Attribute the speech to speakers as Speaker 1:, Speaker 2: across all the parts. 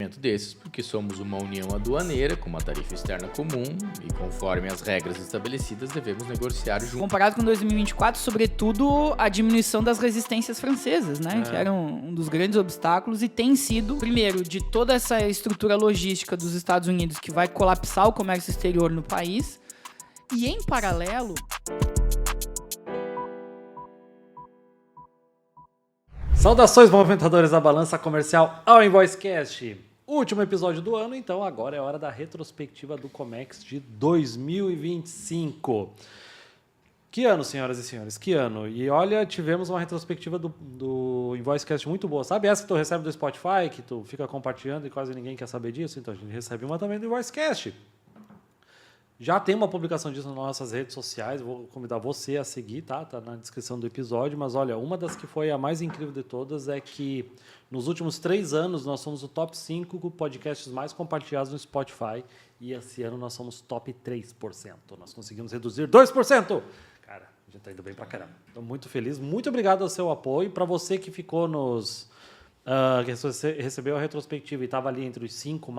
Speaker 1: movimento desses, porque somos uma união aduaneira com uma tarifa externa comum e conforme as regras estabelecidas devemos negociar juntos.
Speaker 2: Comparado com 2024, sobretudo a diminuição das resistências francesas, né? Que eram um dos grandes obstáculos e tem sido, primeiro, de toda essa estrutura logística dos Estados Unidos que vai colapsar o comércio exterior no país e, em paralelo...
Speaker 3: Saudações, movimentadores da balança comercial ao InvoiceCast. Último episódio do ano, então agora é hora da retrospectiva do Comex de 2025. Que ano, senhoras e senhores, que ano. E olha, tivemos uma retrospectiva do InvoiceCast muito boa. Sabe essa que tu recebe do Spotify, que tu fica compartilhando e quase ninguém quer saber disso? Então a gente recebe uma também do InvoiceCast. Já tem uma publicação disso nas nossas redes sociais, vou convidar você a seguir, tá? Tá na descrição do episódio, mas olha, uma das que foi a mais incrível de todas é que nos últimos 3 anos nós somos o top 5 podcasts mais compartilhados no Spotify e esse ano nós somos top 3%. Nós conseguimos reduzir 2%! Cara, a gente tá indo bem pra caramba. Estou muito feliz, muito obrigado ao seu apoio. Para você que ficou que recebeu a retrospectiva e estava ali entre os 5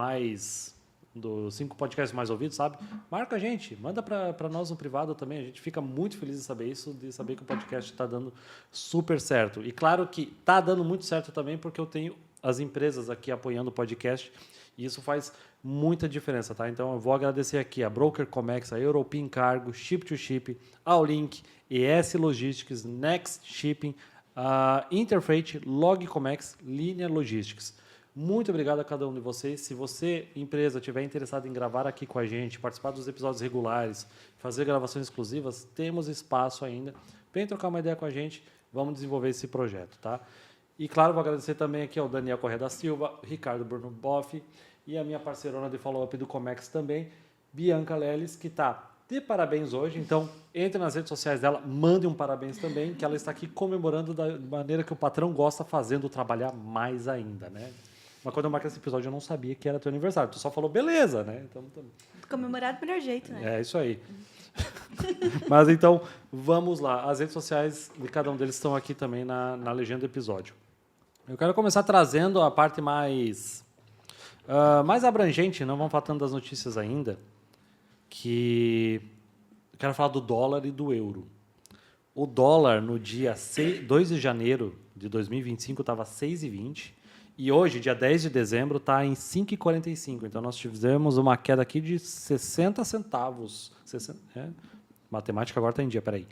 Speaker 3: dos 5 podcasts mais ouvidos, sabe? Marca a gente, manda para nós no privado também. A gente fica muito feliz de saber isso, de saber que o podcast está dando super certo. E claro que está dando muito certo também porque eu tenho as empresas aqui apoiando o podcast e isso faz muita diferença, tá? Então eu vou agradecer aqui a Broker Comex, a European Cargo, Ship2Ship, Allink, ES Logistics, Next Shipping, a Interfreight, Logcomex, Linea Logistics. Muito obrigado a cada um de vocês. Se você, empresa, estiver interessado em gravar aqui com a gente, participar dos episódios regulares, fazer gravações exclusivas, temos espaço ainda. Vem trocar uma ideia com a gente, vamos desenvolver esse projeto, tá? E claro, vou agradecer também aqui ao Daniel Corrêa da Silva, Ricardo Bruno Boff e a minha parceirona de follow-up do Comex também, Bianca Leles, que está de parabéns hoje. Então, entre nas redes sociais dela, mande um parabéns também, que ela está aqui comemorando da maneira que o patrão gosta, fazendo trabalhar mais ainda, né? Mas quando eu marquei esse episódio, eu não sabia que era teu aniversário. Tu só falou beleza, né? Então,
Speaker 4: comemorar do melhor jeito, né?
Speaker 3: É isso aí. Mas então, vamos lá. As redes sociais de cada um deles estão aqui também na legenda do episódio. Eu quero começar trazendo a parte mais abrangente, não vamos falar tanto das notícias ainda, que eu quero falar do dólar e do euro. O dólar, no dia 2 de janeiro de 2025, estava 6,20. E hoje, dia 10 de dezembro, está em 5,45. Então, nós tivemos uma queda aqui de 60 centavos. Matemática agora está em dia, peraí.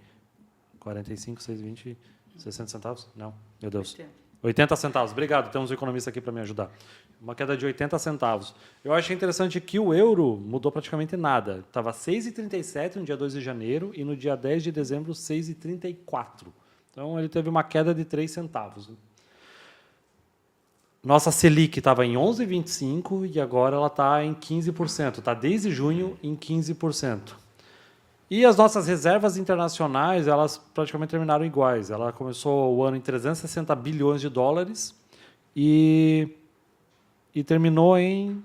Speaker 3: 45, 6,20, 60 centavos? Não, meu Deus. 80 centavos, obrigado. Temos um economista aqui para me ajudar. Uma queda de 80 centavos. Eu achei interessante que o euro mudou praticamente nada. Estava 6,37 no dia 2 de janeiro e no dia 10 de dezembro, 6,34. Então, ele teve uma queda de 3 centavos. Nossa Selic estava em 11,25 e agora ela está em 15%. Está desde junho em 15%. E as nossas reservas internacionais, elas praticamente terminaram iguais. Ela começou o ano em 360 bilhões de dólares e terminou em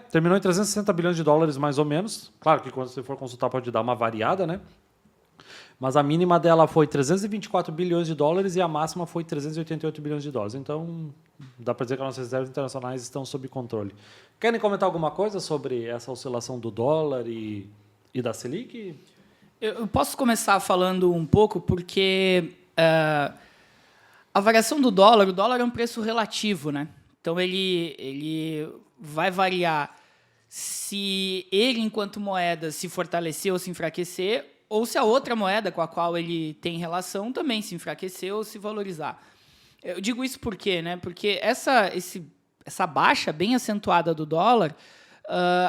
Speaker 3: 360 bilhões de dólares mais ou menos. Claro que quando você for consultar pode dar uma variada, né? Mas a mínima dela foi 324 bilhões de dólares e a máxima foi 388 bilhões de dólares. Então, dá para dizer que as nossas reservas internacionais estão sob controle. Querem comentar alguma coisa sobre essa oscilação do dólar e da Selic?
Speaker 2: Eu posso começar falando um pouco, porque a variação do dólar, o dólar é um preço relativo, né? Então, ele vai variar se ele, enquanto moeda, se fortalecer ou se enfraquecer, ou se a outra moeda com a qual ele tem relação também se enfraquecer ou se valorizar. Eu digo isso por quê, né? Porque essa baixa bem acentuada do dólar,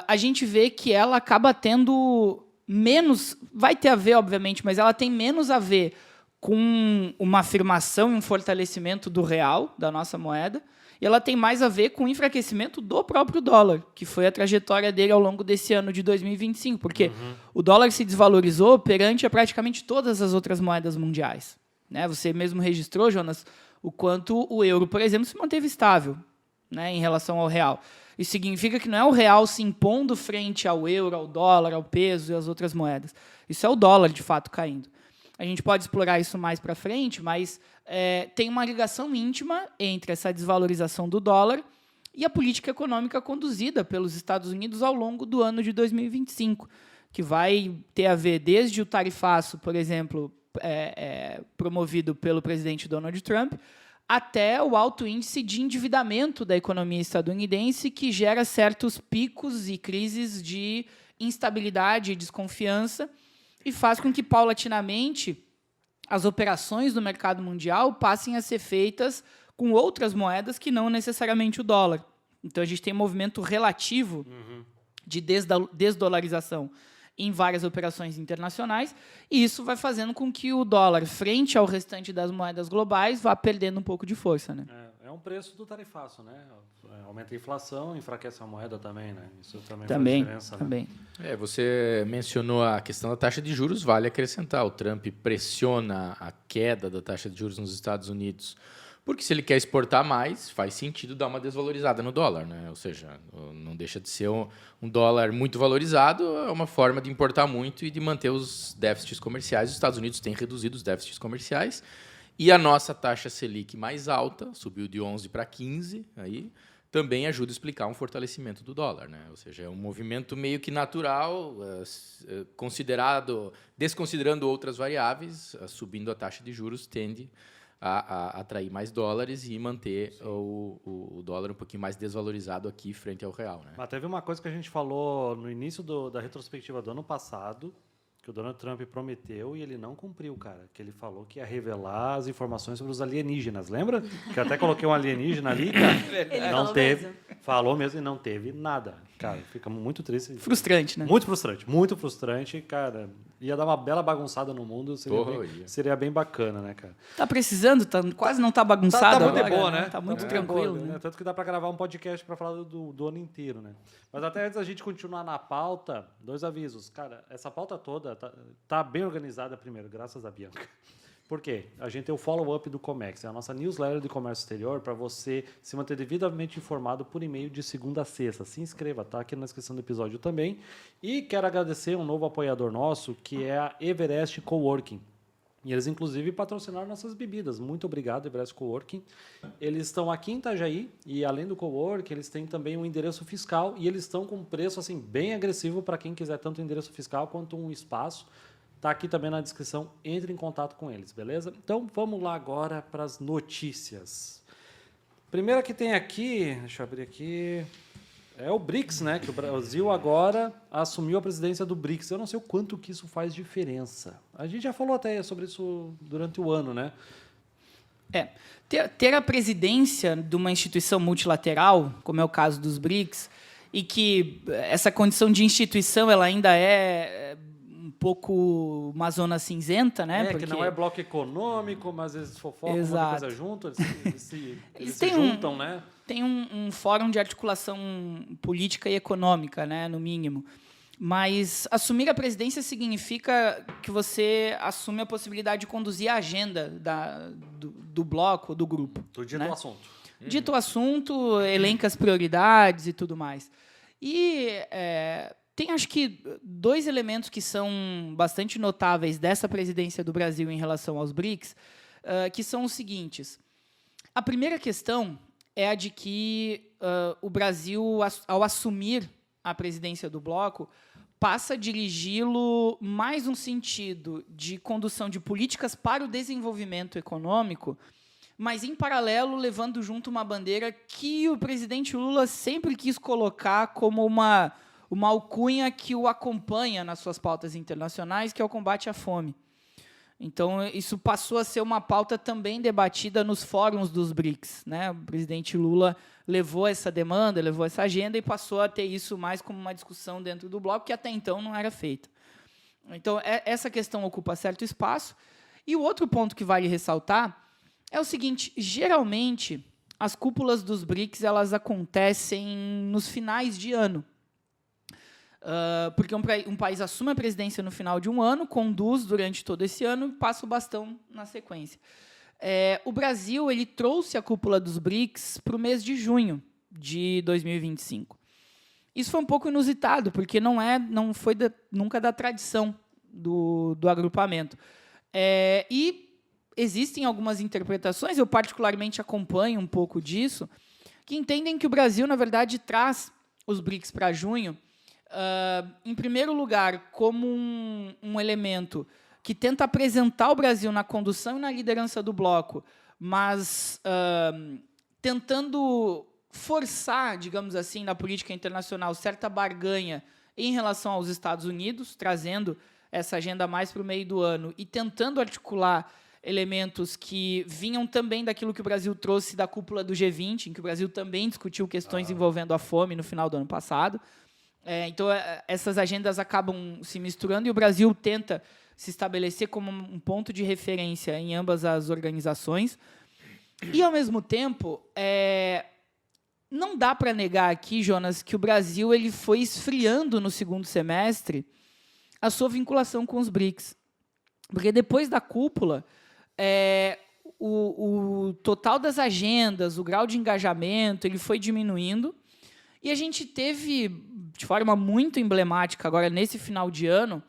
Speaker 2: a gente vê que ela acaba tendo menos... Vai ter a ver, obviamente, mas ela tem menos a ver com uma afirmação e um fortalecimento do real, da nossa moeda, e ela tem mais a ver com o enfraquecimento do próprio dólar, que foi a trajetória dele ao longo desse ano de 2025, porque o dólar se desvalorizou perante a praticamente todas as outras moedas mundiais, né? Você mesmo registrou, Jonas, o quanto o euro, por exemplo, se manteve estável, né, em relação ao real. Isso significa que não é o real se impondo frente ao euro, ao dólar, ao peso e às outras moedas. Isso é o dólar, de fato, caindo. A gente pode explorar isso mais para frente, mas tem uma ligação íntima entre essa desvalorização do dólar e a política econômica conduzida pelos Estados Unidos ao longo do ano de 2025, que vai ter a ver desde o tarifaço, por exemplo, promovido pelo presidente Donald Trump, até o alto índice de endividamento da economia estadunidense, que gera certos picos e crises de instabilidade e desconfiança, e faz com que, paulatinamente, as operações do mercado mundial passem a ser feitas com outras moedas que não necessariamente o dólar. Então, a gente tem um movimento relativo de desdolarização em várias operações internacionais, e isso vai fazendo com que o dólar, frente ao restante das moedas globais, vá perdendo um pouco de força, né?
Speaker 3: É um preço do tarifaço, né? Aumenta a inflação, enfraquece a moeda também, né? Isso também faz diferença, né?
Speaker 1: Você mencionou a questão da taxa de juros, vale acrescentar. O Trump pressiona a queda da taxa de juros nos Estados Unidos, porque se ele quer exportar mais, faz sentido dar uma desvalorizada no dólar, né? Ou seja, não deixa de ser um dólar muito valorizado, é uma forma de importar muito e de manter os déficits comerciais. Os Estados Unidos têm reduzido os déficits comerciais e a nossa taxa Selic mais alta, subiu de 11 para 15, aí também ajuda a explicar um fortalecimento do dólar, né? Ou seja, é um movimento meio que natural, desconsiderando outras variáveis, subindo a taxa de juros tende a atrair mais dólares e manter o dólar um pouquinho mais desvalorizado aqui frente ao real, né?
Speaker 3: Mas teve uma coisa que a gente falou no início da retrospectiva do ano passado, que o Donald Trump prometeu e ele não cumpriu, cara. Que ele falou que ia revelar as informações sobre os alienígenas, lembra? Que eu até coloquei um alienígena ali, cara.
Speaker 4: Ele
Speaker 3: não
Speaker 4: falou
Speaker 3: teve.
Speaker 4: mesmo.
Speaker 3: Falou mesmo e não teve nada. Cara, fica muito triste.
Speaker 2: Frustrante, né?
Speaker 3: Muito frustrante, cara. Ia dar uma bela bagunçada no mundo, seria bem bacana, né, cara?
Speaker 2: Tá precisando, quase não tá bagunçado
Speaker 3: Tá muito
Speaker 2: agora,
Speaker 3: boa, né?
Speaker 2: Tá muito tranquilo,
Speaker 3: boa,
Speaker 2: né?
Speaker 3: Tanto que dá para gravar um podcast para falar do ano inteiro, né? Mas até antes da gente continuar na pauta, 2 avisos. Cara, essa pauta toda tá bem organizada primeiro, graças a Bianca. Por quê? A gente tem o follow-up do Comex, é a nossa newsletter de comércio exterior para você se manter devidamente informado por e-mail de segunda a sexta. Se inscreva, tá aqui na descrição do episódio também. E quero agradecer um novo apoiador nosso, que é a Everest Coworking. E eles, inclusive, patrocinaram nossas bebidas. Muito obrigado, Everest Coworking. Eles estão aqui em Itajaí e, além do Coworking, eles têm também um endereço fiscal e eles estão com um preço assim, bem agressivo para quem quiser tanto um endereço fiscal quanto um espaço. Está aqui também na descrição, entre em contato com eles, beleza? Então, vamos lá agora para as notícias. Primeira que tem aqui, deixa eu abrir aqui, é o BRICS, né? Que o Brasil agora assumiu a presidência do BRICS. Eu não sei o quanto que isso faz diferença. A gente já falou até sobre isso durante o ano, né?
Speaker 2: Ter a presidência de uma instituição multilateral, como é o caso dos BRICS, e que essa condição de instituição ela ainda é um pouco uma zona cinzenta, né?
Speaker 3: Porque não é bloco econômico, mas eles fofocam uma coisa junto, eles se juntam, né?
Speaker 2: Tem um fórum de articulação política e econômica, né, no mínimo. Mas assumir a presidência significa que você assume a possibilidade de conduzir a agenda do bloco, do grupo.
Speaker 3: Do dito assunto.
Speaker 2: Dito o assunto, elenca as prioridades e tudo mais. E tem, acho que, 2 elementos que são bastante notáveis dessa presidência do Brasil em relação aos BRICS, que são os seguintes. A primeira questão é a de que o Brasil, ao assumir a presidência do bloco, passa a dirigi-lo mais no sentido de condução de políticas para o desenvolvimento econômico, mas, em paralelo, levando junto uma bandeira que o presidente Lula sempre quis colocar como uma alcunha que o acompanha nas suas pautas internacionais, que é o combate à fome. Então, isso passou a ser uma pauta também debatida nos fóruns dos BRICS, né? O presidente Lula levou essa demanda, levou essa agenda e passou a ter isso mais como uma discussão dentro do bloco, que até então não era feita. Então, essa questão ocupa certo espaço. E o outro ponto que vale ressaltar é o seguinte: geralmente, as cúpulas dos BRICS elas acontecem nos finais de ano. Porque um país assume a presidência no final de um ano, conduz durante todo esse ano e passa o bastão na sequência. O Brasil ele trouxe a cúpula dos BRICS para o mês de junho de 2025. Isso foi um pouco inusitado, porque não foi nunca da tradição do agrupamento. E existem algumas interpretações, eu particularmente acompanho um pouco disso, que entendem que o Brasil, na verdade, traz os BRICS para junho, em primeiro lugar, como um elemento que tenta apresentar o Brasil na condução e na liderança do bloco, mas tentando forçar, digamos assim, na política internacional, certa barganha em relação aos Estados Unidos, trazendo essa agenda mais para o meio do ano e tentando articular elementos que vinham também daquilo que o Brasil trouxe da cúpula do G20, em que o Brasil também discutiu questões envolvendo a fome no final do ano passado. Então, essas agendas acabam se misturando e o Brasil tenta se estabelecer como um ponto de referência em ambas as organizações. E, ao mesmo tempo, não dá para negar aqui, Jonas, que o Brasil ele foi esfriando no segundo semestre a sua vinculação com os BRICS. Porque depois da cúpula, o total das agendas, o grau de engajamento, ele foi diminuindo. E a gente teve, de forma muito emblemática, agora nesse final de ano,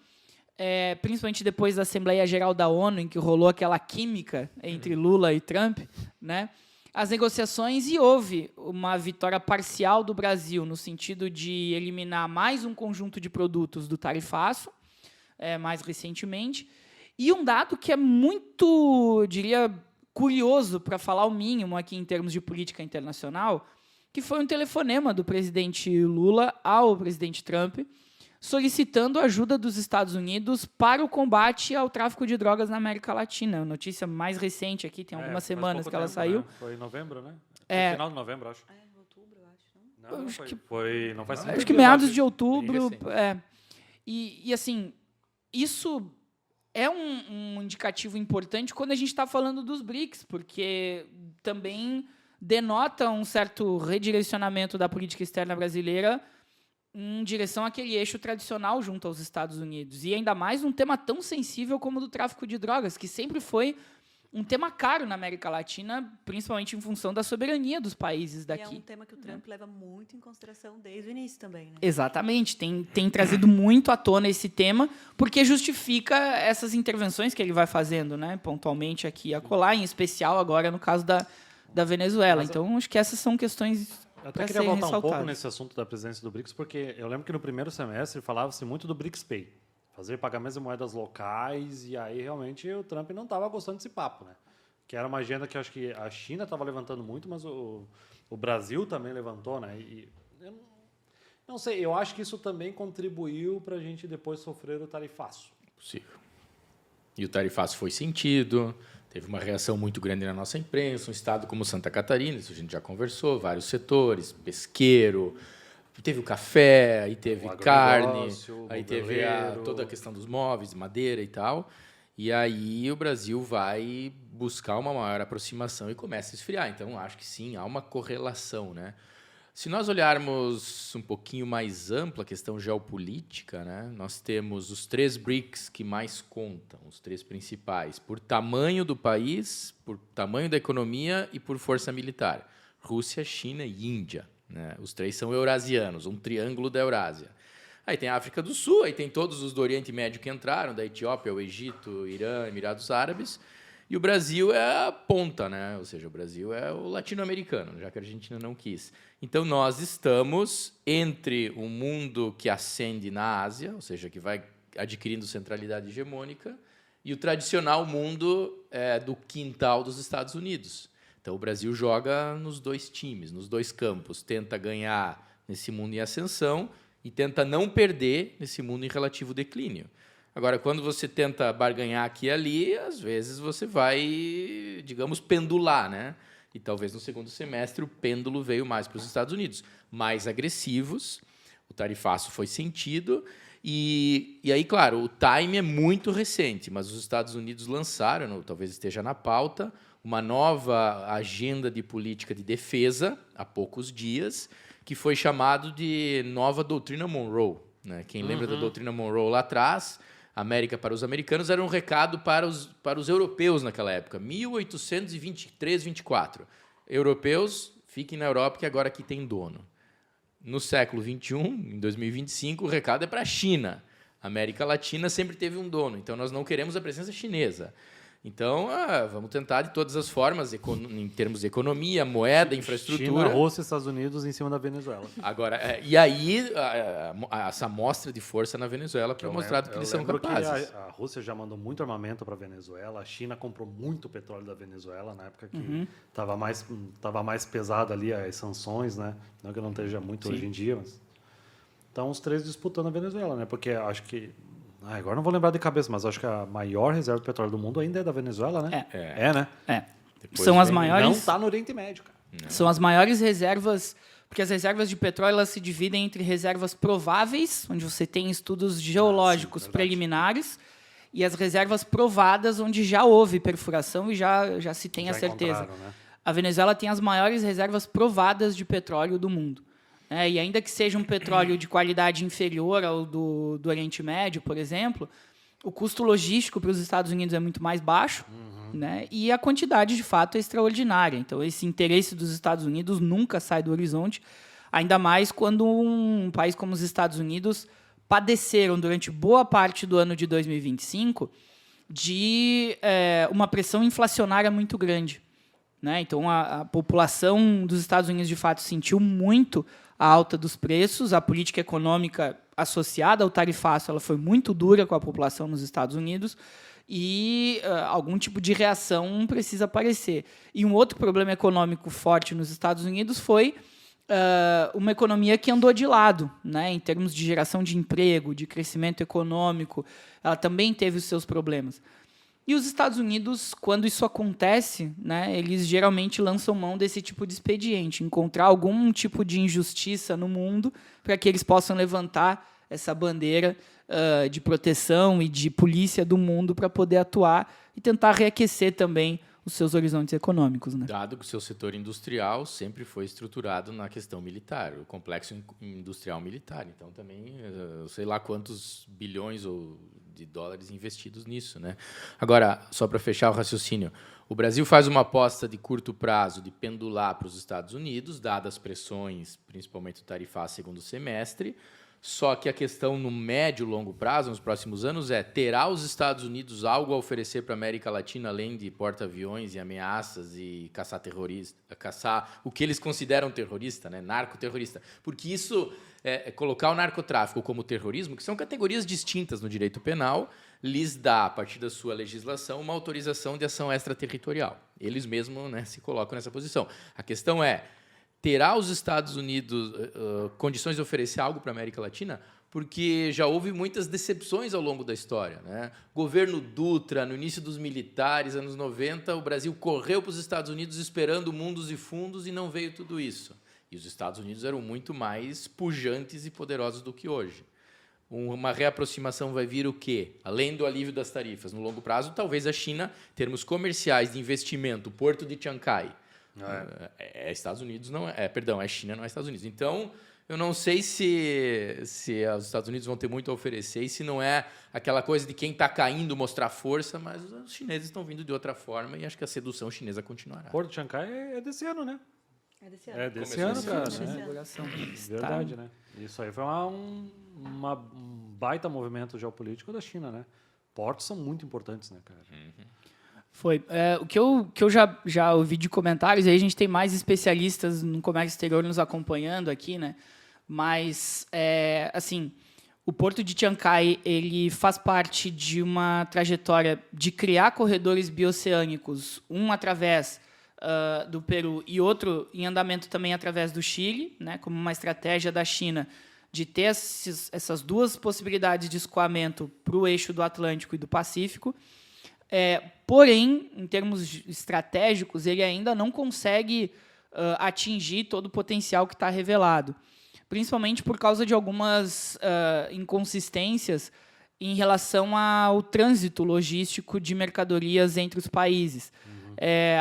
Speaker 2: principalmente depois da Assembleia Geral da ONU, em que rolou aquela química entre Lula e Trump, né, as negociações, e houve uma vitória parcial do Brasil, no sentido de eliminar mais um conjunto de produtos do tarifaço, mais recentemente. E um dado que é muito, diria, curioso, para falar o mínimo aqui em termos de política internacional, que foi um telefonema do presidente Lula ao presidente Trump, solicitando a ajuda dos Estados Unidos para o combate ao tráfico de drogas na América Latina. A notícia mais recente aqui, tem algumas semanas que ela saiu.
Speaker 3: Né? Foi em novembro, né? Foi final de novembro, acho.
Speaker 4: Outubro, eu acho.
Speaker 3: Não, foi, não faz sentido.
Speaker 2: Acho que meados de outubro. E assim, isso é um indicativo importante quando a gente está falando dos BRICS, porque também denota um certo redirecionamento da política externa brasileira em direção àquele eixo tradicional junto aos Estados Unidos. E ainda mais um tema tão sensível como o do tráfico de drogas, que sempre foi um tema caro na América Latina, principalmente em função da soberania dos países daqui.
Speaker 4: E é um tema que o Trump leva muito em consideração desde o início também, né?
Speaker 2: Exatamente. Tem trazido muito à tona esse tema, porque justifica essas intervenções que ele vai fazendo, né, pontualmente aqui e acolá, em especial agora no caso da Venezuela. Então, acho que essas são questões
Speaker 3: eu até queria voltar um pouco nesse assunto da presidência do BRICS, porque eu lembro que no primeiro semestre falava-se muito do BRICS Pay, fazer pagamentos em moedas locais, e aí realmente o Trump não estava gostando desse papo, né? Que era uma agenda que eu acho que a China estava levantando muito, mas o Brasil também levantou, né? E eu não sei, eu acho que isso também contribuiu para a gente depois sofrer o tarifaço.
Speaker 1: Possível. E o tarifaço foi sentido. Teve uma reação muito grande na nossa imprensa, um estado como Santa Catarina, isso a gente já conversou, vários setores, pesqueiro, teve o café, aí teve carne, aí teve toda a questão dos móveis, madeira e tal. E aí o Brasil vai buscar uma maior aproximação e começa a esfriar. Então, acho que sim, há uma correlação, né? Se nós olharmos um pouquinho mais ampla a questão geopolítica, né, nós temos os 3 BRICS que mais contam, os 3 principais, por tamanho do país, por tamanho da economia e por força militar. Rússia, China e Índia. Né? Os 3 são eurasianos, um triângulo da Eurásia. Aí tem a África do Sul, aí tem todos os do Oriente Médio que entraram, da Etiópia, o Egito, Irã, Emirados Árabes. E o Brasil é a ponta, né? Ou seja, o Brasil é o latino-americano, já que a Argentina não quis. Então, nós estamos entre o mundo que ascende na Ásia, ou seja, que vai adquirindo centralidade hegemônica, e o tradicional mundo do quintal dos Estados Unidos. Então, o Brasil joga nos 2 times, nos 2 campos. Tenta ganhar nesse mundo em ascensão e tenta não perder nesse mundo em relativo declínio. Agora, quando você tenta barganhar aqui e ali, às vezes você vai, digamos, pendular, né? E talvez no segundo semestre o pêndulo veio mais para os Estados Unidos, mais agressivos, o tarifaço foi sentido, e aí, claro, o time é muito recente, mas os Estados Unidos lançaram, talvez esteja na pauta, uma nova agenda de política de defesa, há poucos dias, que foi chamado de nova doutrina Monroe. Né? Quem lembra da doutrina Monroe lá atrás... América para os americanos era um recado para os europeus naquela época, 1823, 24. Europeus, fiquem na Europa que agora aqui tem dono. No século XXI, em 2025, o recado é para a China. A América Latina sempre teve um dono, então nós não queremos a presença chinesa. Então, vamos tentar de todas as formas, em termos de economia, moeda, infraestrutura.
Speaker 3: China, Rússia e Estados Unidos em cima da Venezuela.
Speaker 1: Agora, e aí, essa mostra de força na Venezuela para mostrar do que eles são capazes.
Speaker 3: Que a Rússia já mandou muito armamento para a Venezuela, a China comprou muito petróleo da Venezuela na época que estava mais pesado ali as sanções, né? Não que não esteja muito hoje em dia, mas... Então, os três disputando a Venezuela, né? Porque acho que... agora não vou lembrar de cabeça, mas acho que a maior reserva de petróleo do mundo ainda é da Venezuela, né? Né?
Speaker 2: São as maiores...
Speaker 3: Não está no Oriente Médio, cara.
Speaker 2: Não. São as maiores reservas, porque as reservas de petróleo elas se dividem entre reservas prováveis, onde você tem estudos geológicos preliminares, e as reservas provadas, onde já houve perfuração e já se tem a certeza.
Speaker 3: Né?
Speaker 2: A Venezuela tem as maiores reservas provadas de petróleo do mundo. E ainda que seja um petróleo de qualidade inferior ao do Oriente Médio, por exemplo, o custo logístico para os Estados Unidos é muito mais baixo, né? E a quantidade, de fato, é extraordinária. Então, esse interesse dos Estados Unidos nunca sai do horizonte, ainda mais quando um país como os Estados Unidos padeceram, durante boa parte do ano de 2025, de uma pressão inflacionária muito grande. Né? Então, a população dos Estados Unidos, de fato, sentiu muito a alta dos preços. A política econômica associada ao tarifaço ela foi muito dura com a população nos Estados Unidos e algum tipo de reação precisa aparecer. E um outro problema econômico forte nos Estados Unidos foi uma economia que andou de lado, né? Em termos de geração de emprego, de crescimento econômico, ela também teve os seus problemas. E os Estados Unidos, quando isso acontece, né, eles geralmente lançam mão desse tipo de expediente, encontrar algum tipo de injustiça no mundo para que eles possam levantar essa bandeira de proteção e de polícia do mundo para poder atuar e tentar reaquecer também os seus horizontes econômicos. Né?
Speaker 1: Dado que o seu setor industrial sempre foi estruturado na questão militar, o complexo industrial militar. Então, também, sei lá quantos bilhões de dólares investidos nisso. Né? Agora, só para fechar o raciocínio, o Brasil faz uma aposta de curto prazo de pendular para os Estados Unidos, dadas as pressões, principalmente o tarifário segundo semestre. Só que a questão no médio e longo prazo, nos próximos anos, terá os Estados Unidos algo a oferecer para a América Latina, além de porta-aviões e ameaças e caçar terrorista, caçar o que eles consideram terrorista, né? Narcoterrorista. Porque isso, colocar o narcotráfico como terrorismo, que são categorias distintas no direito penal, lhes dá, a partir da sua legislação, uma autorização de ação extraterritorial. Eles mesmos, né, se colocam nessa posição. A questão terá os Estados Unidos condições de oferecer algo para a América Latina? Porque já houve muitas decepções ao longo da história. Né? Governo Dutra, no início dos militares, anos 90, o Brasil correu para os Estados Unidos esperando mundos e fundos e não veio tudo isso. E os Estados Unidos eram muito mais pujantes e poderosos do que hoje. Uma reaproximação vai vir o quê? Além do alívio das tarifas. No longo prazo, talvez a China, em termos comerciais de investimento, o Porto de Chancai, Estados Unidos não é China, não é Estados Unidos. Então, eu não sei se os Estados Unidos vão ter muito a oferecer e se não é aquela coisa de quem está caindo mostrar força, mas os chineses estão vindo de outra forma e acho que a sedução chinesa continuará.
Speaker 3: Porto de Chancai é desse ano, né?
Speaker 4: É desse ano.
Speaker 3: É desse ano, cara.
Speaker 2: Verdade,
Speaker 3: né? Isso aí foi um baita movimento geopolítico da China, né? Portos são muito importantes, né, cara?
Speaker 2: Foi. O que eu já ouvi de comentários, aí a gente tem mais especialistas no comércio exterior nos acompanhando aqui, né? Mas, assim, o Porto de Chancai ele faz parte de uma trajetória de criar corredores bioceânicos, um através do Peru e outro em andamento também através do Chile, né? Como uma estratégia da China de ter essas duas possibilidades de escoamento para o eixo do Atlântico e do Pacífico. Porém, em termos estratégicos, ele ainda não consegue atingir todo o potencial que está revelado, principalmente por causa de algumas inconsistências em relação ao trânsito logístico de mercadorias entre os países.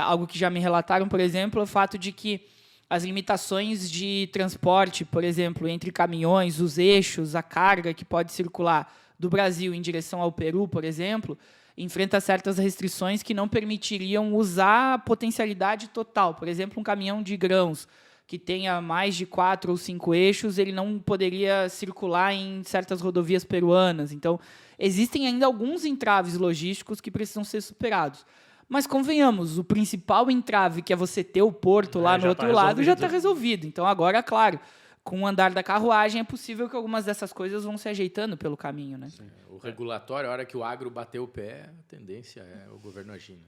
Speaker 2: Algo que já me relataram, por exemplo, é o fato de que as limitações de transporte, por exemplo, entre caminhões, os eixos, a carga que pode circular do Brasil em direção ao Peru, por exemplo, enfrenta certas restrições que não permitiriam usar a potencialidade total. Por exemplo, um caminhão de grãos que tenha mais de 4 ou 5 eixos, ele não poderia circular em certas rodovias peruanas. Então, existem ainda alguns entraves logísticos que precisam ser superados. Mas, convenhamos, o principal entrave, que é você ter o porto lá no outro lado, já está resolvido. Então, agora, claro, com o andar da carruagem, é possível que algumas dessas coisas vão se ajeitando pelo caminho, né?
Speaker 1: Sim, o regulatório, a hora que o agro bateu o pé, a tendência é o governo agir.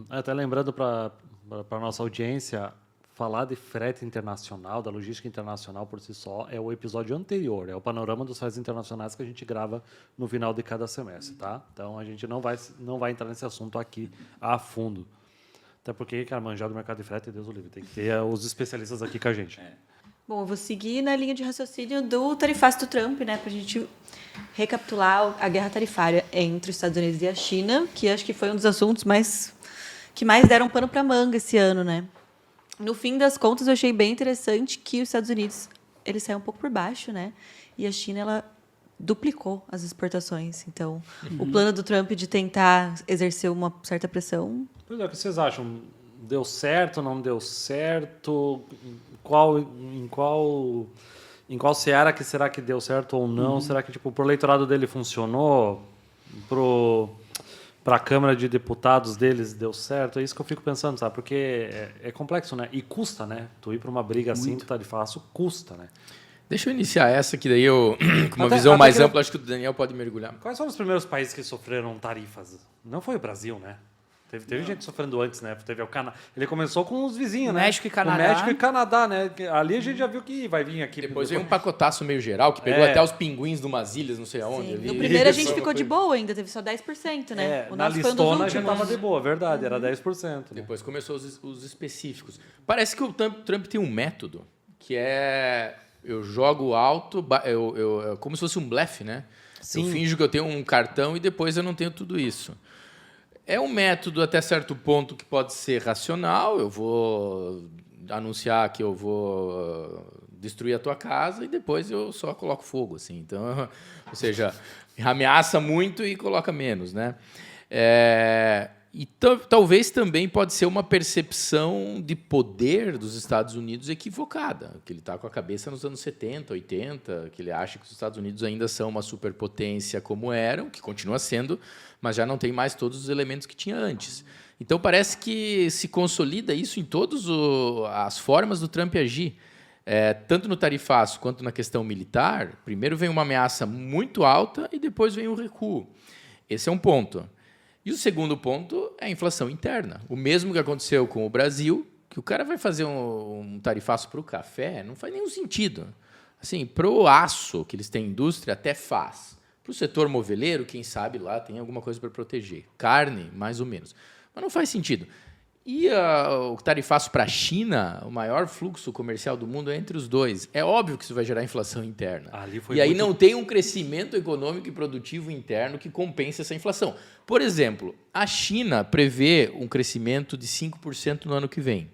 Speaker 3: Até lembrando para a nossa audiência, falar de frete internacional, da logística internacional por si só, é o episódio anterior, é o panorama dos fretes internacionais que a gente grava no final de cada semestre, tá? Então, a gente não vai entrar nesse assunto aqui a fundo. Até porque, cara, manjar do mercado de frete, Deus o livre, tem que ter os especialistas aqui com a gente.
Speaker 4: Bom, eu vou seguir na linha de raciocínio do tarifácio do Trump, né, para a gente recapitular a guerra tarifária entre os Estados Unidos e a China, que acho que foi um dos assuntos que mais deram pano para manga esse ano, né? No fim das contas, eu achei bem interessante que os Estados Unidos ele saiu um pouco por baixo, né? E a China ela duplicou as exportações. Então, o plano do Trump de tentar exercer uma certa pressão.
Speaker 3: Pois é, o que vocês acham? Deu certo, não deu certo? Em qual seara que será que deu certo ou não? Será que tipo, pro eleitorado dele funcionou? Para a Câmara de Deputados deles deu certo? É isso que eu fico pensando, sabe? Porque é complexo, né? E custa, né? Tu ir para uma briga assim, tá de fácil, custa, né?
Speaker 1: Deixa eu iniciar essa, que daí eu, com uma visão mais ampla, acho que o Daniel pode mergulhar.
Speaker 3: Quais foram os primeiros países que sofreram tarifas? Não foi o Brasil, né? Teve gente sofrendo antes, né? Teve o Canadá. Ele começou com os vizinhos, né?
Speaker 2: México e Canadá.
Speaker 3: O México e Canadá, né? Ali a gente já viu que vai vir aqui.
Speaker 1: Depois veio um pacotaço meio geral, que pegou até os pinguins de umas ilhas, não sei aonde.
Speaker 4: Sim. No primeiro a gente ficou de boa ainda, teve só 10%, né?
Speaker 3: Na listona já estava de boa, verdade, era 10%. Né?
Speaker 1: Depois começou os específicos. Parece que o Trump tem um método, que é... Eu jogo alto, como se fosse um blefe, né? Sim. Eu finjo que eu tenho um cartão e depois eu não tenho tudo isso. É um método até certo ponto que pode ser racional. Eu vou anunciar que eu vou destruir a tua casa e depois eu só coloco fogo, assim. Então, ou seja, ameaça muito e coloca menos, né? E talvez também pode ser uma percepção de poder dos Estados Unidos equivocada, que ele está com a cabeça nos anos 70, 80, que ele acha que os Estados Unidos ainda são uma superpotência como eram, que continua sendo, mas já não tem mais todos os elementos que tinha antes. Então, parece que se consolida isso em todas as formas do Trump agir, tanto no tarifaço quanto na questão militar. Primeiro vem uma ameaça muito alta e depois vem um recuo. Esse é um ponto. E o segundo ponto é a inflação interna. O mesmo que aconteceu com o Brasil, que o cara vai fazer um tarifaço para o café, não faz nenhum sentido. Assim, para o aço, que eles têm indústria, até faz. Para o setor moveleiro, quem sabe lá tem alguma coisa para proteger. Carne, mais ou menos. Mas não faz sentido. E o tarifaço para a China, o maior fluxo comercial do mundo é entre os dois. É óbvio que isso vai gerar inflação interna. E aí não tem um crescimento econômico e produtivo interno que compense essa inflação. Por exemplo, a China prevê um crescimento de 5% no ano que vem.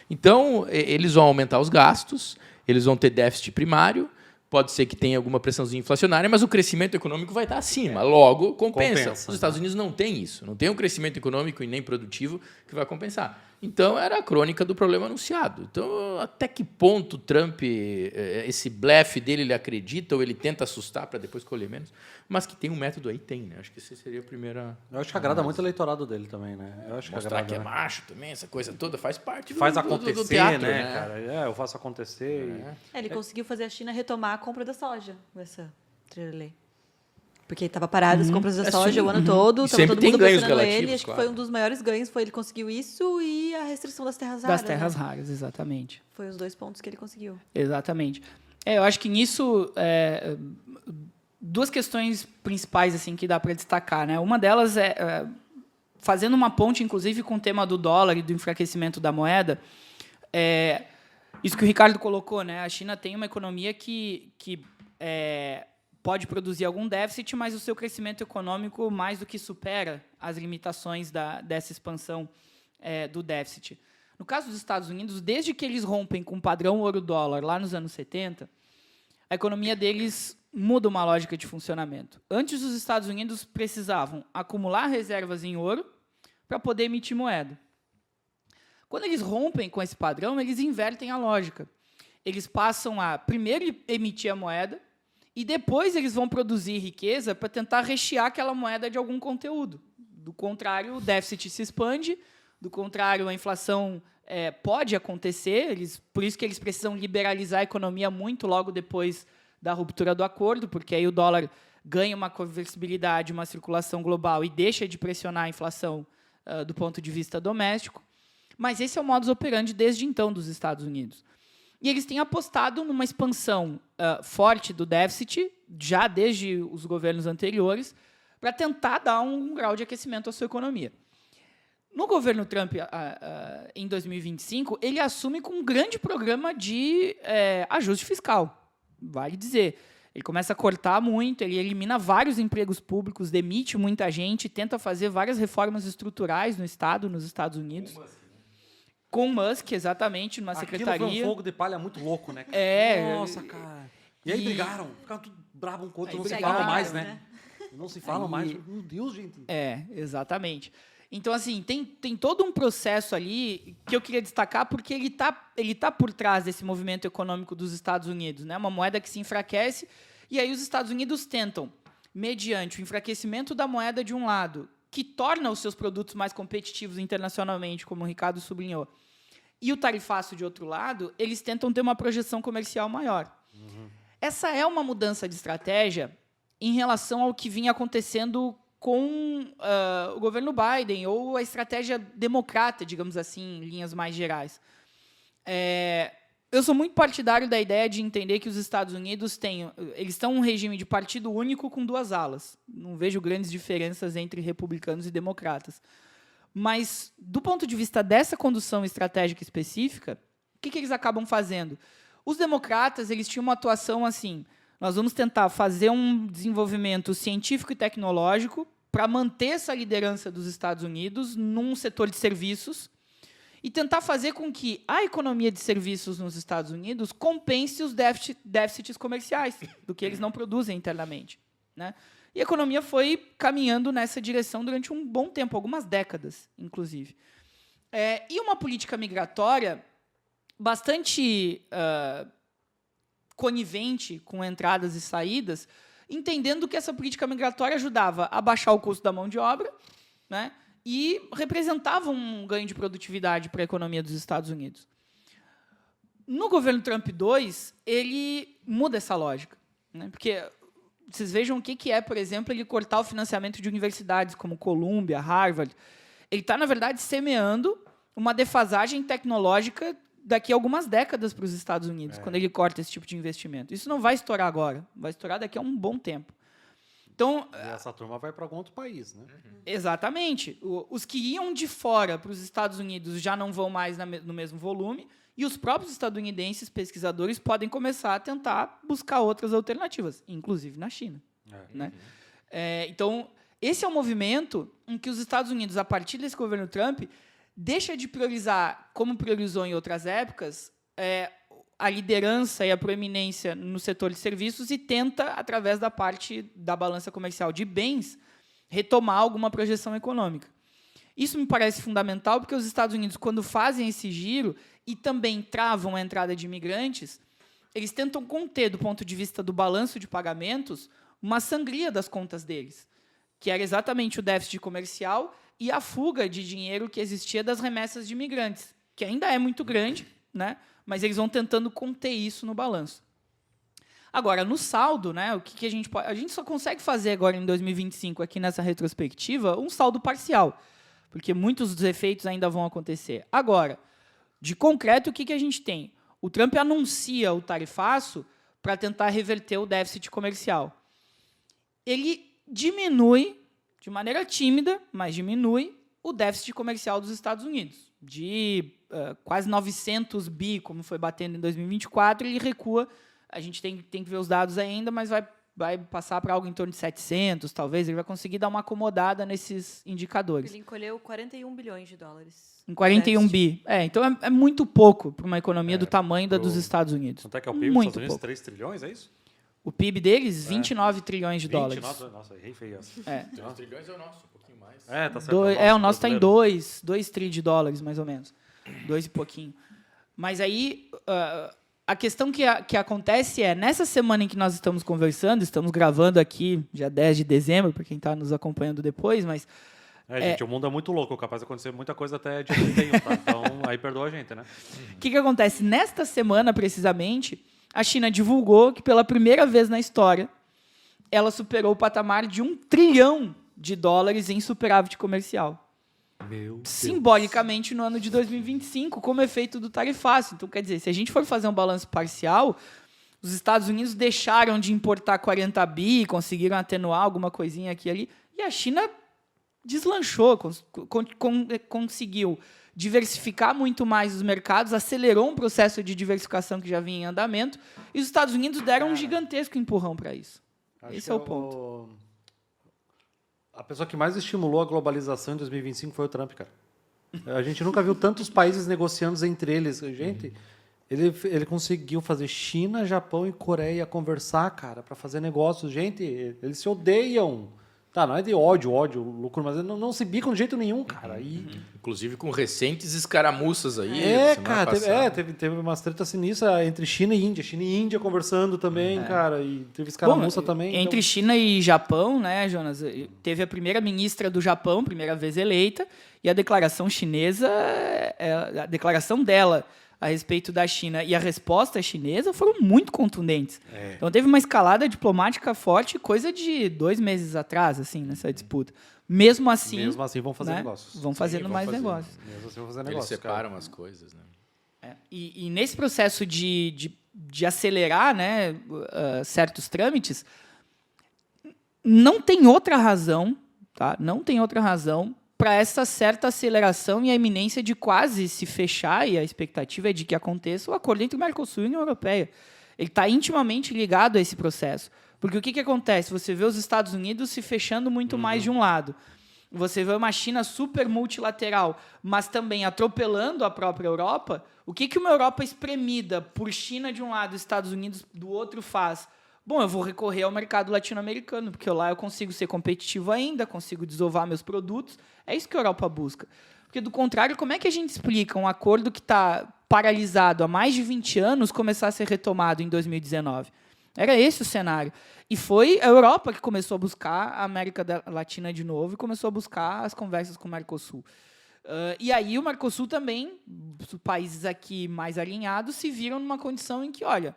Speaker 1: Então, eles vão aumentar os gastos, eles vão ter déficit primário, pode ser que tenha alguma pressãozinha inflacionária, mas o crescimento econômico vai estar acima. Logo, compensa. Os Estados Unidos não têm isso. Não tem um crescimento econômico e nem produtivo que vai compensar. Então, era a crônica do problema anunciado. Então, até que ponto Trump, esse blefe dele, ele acredita ou ele tenta assustar para depois colher menos? Mas que tem um método aí, tem, né? Acho que essa seria a primeira...
Speaker 3: Eu acho que agrada muito o eleitorado dele também, né? Eu acho
Speaker 1: mostrar que é macho também, essa coisa toda, faz parte
Speaker 3: faz acontecer,
Speaker 1: do teatro,
Speaker 3: né, cara? Eu faço acontecer.
Speaker 4: Ele conseguiu fazer a China retomar a compra da soja, essa trilha. Porque estava parado as compras da soja o ano todo, estava todo mundo pressionando ele. Acho que foi um dos maiores ganhos, ele conseguiu isso e a restrição das terras raras.
Speaker 2: Das terras raras, exatamente.
Speaker 4: Foi os 2 pontos que ele conseguiu.
Speaker 2: Exatamente. Eu acho que nisso, duas questões principais assim que dá para destacar, né? Uma delas é, fazendo uma ponte, inclusive, com o tema do dólar e do enfraquecimento da moeda, isso que o Ricardo colocou, né? A China tem uma economia que pode produzir algum déficit, mas o seu crescimento econômico mais do que supera as limitações dessa expansão do déficit. No caso dos Estados Unidos, desde que eles rompem com o padrão ouro-dólar lá nos anos 70, a economia deles muda uma lógica de funcionamento. Antes, os Estados Unidos precisavam acumular reservas em ouro para poder emitir moeda. Quando eles rompem com esse padrão, eles invertem a lógica. eles passam a primeiro emitir a moeda e depois eles vão produzir riqueza para tentar rechear aquela moeda de algum conteúdo. Do contrário, o déficit se expande, do contrário, a inflação pode acontecer, por isso que eles precisam liberalizar a economia muito logo depois da ruptura do acordo, porque aí o dólar ganha uma conversibilidade, uma circulação global e deixa de pressionar a inflação do ponto de vista doméstico. Mas esse é o modus operandi desde então dos Estados Unidos. E eles têm apostado numa expansão forte do déficit, já desde os governos anteriores, para tentar dar um grau de aquecimento à sua economia. No governo Trump, em 2025, ele assume com um grande programa de ajuste fiscal, vale dizer. Ele começa a cortar muito, ele elimina vários empregos públicos, demite muita gente, tenta fazer várias reformas estruturais no Estado, nos Estados Unidos. Com Musk, exatamente, numa secretaria.
Speaker 3: Aquilo foi um fogo de palha muito louco, né? Nossa, cara. E aí brigaram, ficaram tudo bravo um com o outro, não se falam mais, né? Não se falam mais. Meu Deus, gente.
Speaker 2: Exatamente. Então, assim, tem todo um processo ali que eu queria destacar porque ele tá por trás desse movimento econômico dos Estados Unidos, né? Uma moeda que se enfraquece e aí os Estados Unidos tentam, mediante o enfraquecimento da moeda de um lado, que torna os seus produtos mais competitivos internacionalmente, como o Ricardo sublinhou, e o tarifaço de outro lado, eles tentam ter uma projeção comercial maior. Essa é uma mudança de estratégia em relação ao que vinha acontecendo com o governo Biden, ou a estratégia democrata, digamos assim, em linhas mais gerais. Eu sou muito partidário da ideia de entender que os Estados Unidos eles estão um regime de partido único com duas alas. Não vejo grandes diferenças entre republicanos e democratas. Mas, do ponto de vista dessa condução estratégica específica, o que eles acabam fazendo? Os democratas eles tinham uma atuação assim: nós vamos tentar fazer um desenvolvimento científico e tecnológico para manter essa liderança dos Estados Unidos num setor de serviços e tentar fazer com que a economia de serviços nos Estados Unidos compense os déficits comerciais do que eles não produzem internamente, né? E a economia foi caminhando nessa direção durante um bom tempo, algumas décadas, inclusive. E uma política migratória bastante conivente com entradas e saídas, entendendo que essa política migratória ajudava a baixar o custo da mão de obra, né, e representava um ganho de produtividade para a economia dos Estados Unidos. No governo Trump II, ele muda essa lógica, né, porque vocês vejam o que é, por exemplo, ele cortar o financiamento de universidades como Columbia, Harvard. Ele está, na verdade, semeando uma defasagem tecnológica daqui a algumas décadas para os Estados Unidos, quando ele corta esse tipo de investimento. Isso não vai estourar agora, vai estourar daqui a um bom tempo. Então,
Speaker 3: e essa turma vai para algum outro país, né?
Speaker 2: Exatamente. Os que iam de fora para os Estados Unidos já não vão mais no mesmo volume, e os próprios estadunidenses, pesquisadores, podem começar a tentar buscar outras alternativas, inclusive na China. Né? Então, esse é um movimento em que os Estados Unidos, a partir desse governo Trump, deixa de priorizar, como priorizou em outras épocas, a liderança e a proeminência no setor de serviços e tenta, através da parte da balança comercial de bens, retomar alguma projeção econômica. Isso me parece fundamental porque os Estados Unidos, quando fazem esse giro e também travam a entrada de imigrantes, eles tentam conter, do ponto de vista do balanço de pagamentos, uma sangria das contas deles, que era exatamente o déficit comercial e a fuga de dinheiro que existia das remessas de imigrantes, que ainda é muito grande, né? Mas eles vão tentando conter isso no balanço. Agora, no saldo, né, o que a gente pode... A gente só consegue fazer agora, em 2025, aqui nessa retrospectiva, um saldo parcial, porque muitos dos efeitos ainda vão acontecer. Agora, de concreto, o que a gente tem? O Trump anuncia o tarifaço para tentar reverter o déficit comercial. Ele diminui, de maneira tímida, mas diminui, o déficit comercial dos Estados Unidos. De quase 900 bi, como foi batendo em 2024, ele recua. A gente tem que ver os dados ainda, mas vai passar para algo em torno de 700, talvez. Ele vai conseguir dar uma acomodada nesses indicadores.
Speaker 4: Ele encolheu 41 bilhões de dólares.
Speaker 2: Em 41 bi. Então é muito pouco para uma economia do tamanho da dos Estados Unidos.
Speaker 3: Quanto é que é o PIB dos Estados Unidos? 3 trilhões, é isso?
Speaker 2: O PIB deles, 29 trilhões de dólares.
Speaker 3: Nossa, errei feio essa.
Speaker 1: 3 trilhões é o nosso, um pouquinho mais.
Speaker 3: Tá certo.
Speaker 2: O nosso está em 2 tri de dólares, mais ou menos. 2 e pouquinho. Mas aí, a questão que acontece é, nessa semana em que nós estamos conversando, estamos gravando aqui, dia 10 de dezembro, para quem está nos acompanhando depois, mas...
Speaker 3: Gente, o mundo é muito louco, capaz de acontecer muita coisa até dia 31, tá? Então, aí perdoa a gente, né?
Speaker 2: O que acontece? Nesta semana, precisamente, a China divulgou que, pela primeira vez na história, ela superou o patamar de $1 trilhão em superávit comercial.
Speaker 3: Meu Deus.
Speaker 2: Simbolicamente no ano de 2025, como efeito do tarifaço. Então, quer dizer, se a gente for fazer um balanço parcial, os Estados Unidos deixaram de importar 40 bi, conseguiram atenuar alguma coisinha aqui e ali, e a China deslanchou, conseguiu diversificar muito mais os mercados, acelerou um processo de diversificação que já vinha em andamento, e os Estados Unidos deram um gigantesco empurrão para isso. Esse é o ponto.
Speaker 3: A pessoa que mais estimulou a globalização em 2025 foi o Trump, cara. A gente nunca viu tantos países negociando entre eles. Gente, ele conseguiu fazer China, Japão e Coreia conversar, cara, para fazer negócios. Gente, eles se odeiam. Tá, não é de ódio, loucura, mas não se bicam de jeito nenhum, cara.
Speaker 1: Inclusive com recentes escaramuças aí.
Speaker 3: Cara, teve umas tretas sinistras entre China e Índia. China e Índia conversando também, cara. E teve escaramuça também.
Speaker 2: Entre
Speaker 3: então...
Speaker 2: China e Japão, né, Jonas? Teve a primeira ministra do Japão, primeira vez eleita, e a declaração chinesa, a declaração dela a respeito da China e a resposta chinesa foram muito contundentes. Então teve uma escalada diplomática forte, coisa de 2 meses atrás, assim, nessa disputa. Mesmo assim
Speaker 3: vão fazer negócios.
Speaker 2: Vão fazendo mais negócios.
Speaker 3: Mesmo assim vão fazer
Speaker 1: Eles
Speaker 3: negócios.
Speaker 1: separam as coisas, né?
Speaker 2: E nesse processo de acelerar, né, certos trâmites, não tem outra razão, tá? Não tem outra razão para essa certa aceleração e a iminência de quase se fechar, e a expectativa é de que aconteça o acordo entre o Mercosul e a União Europeia. Ele está intimamente ligado a esse processo. Porque o que acontece? Você vê os Estados Unidos se fechando muito mais de um lado. Você vê uma China super multilateral, mas também atropelando a própria Europa. O que uma Europa espremida por China de um lado e Estados Unidos do outro faz? Bom, eu vou recorrer ao mercado latino-americano, porque lá eu consigo ser competitivo ainda, consigo desovar meus produtos. É isso que a Europa busca. Porque, do contrário, como é que a gente explica um acordo que está paralisado há mais de 20 anos começar a ser retomado em 2019? Era esse o cenário. E foi a Europa que começou a buscar a América Latina de novo e começou a buscar as conversas com o Mercosul. E aí o Mercosul também, os países aqui mais alinhados, se viram numa condição em que, olha,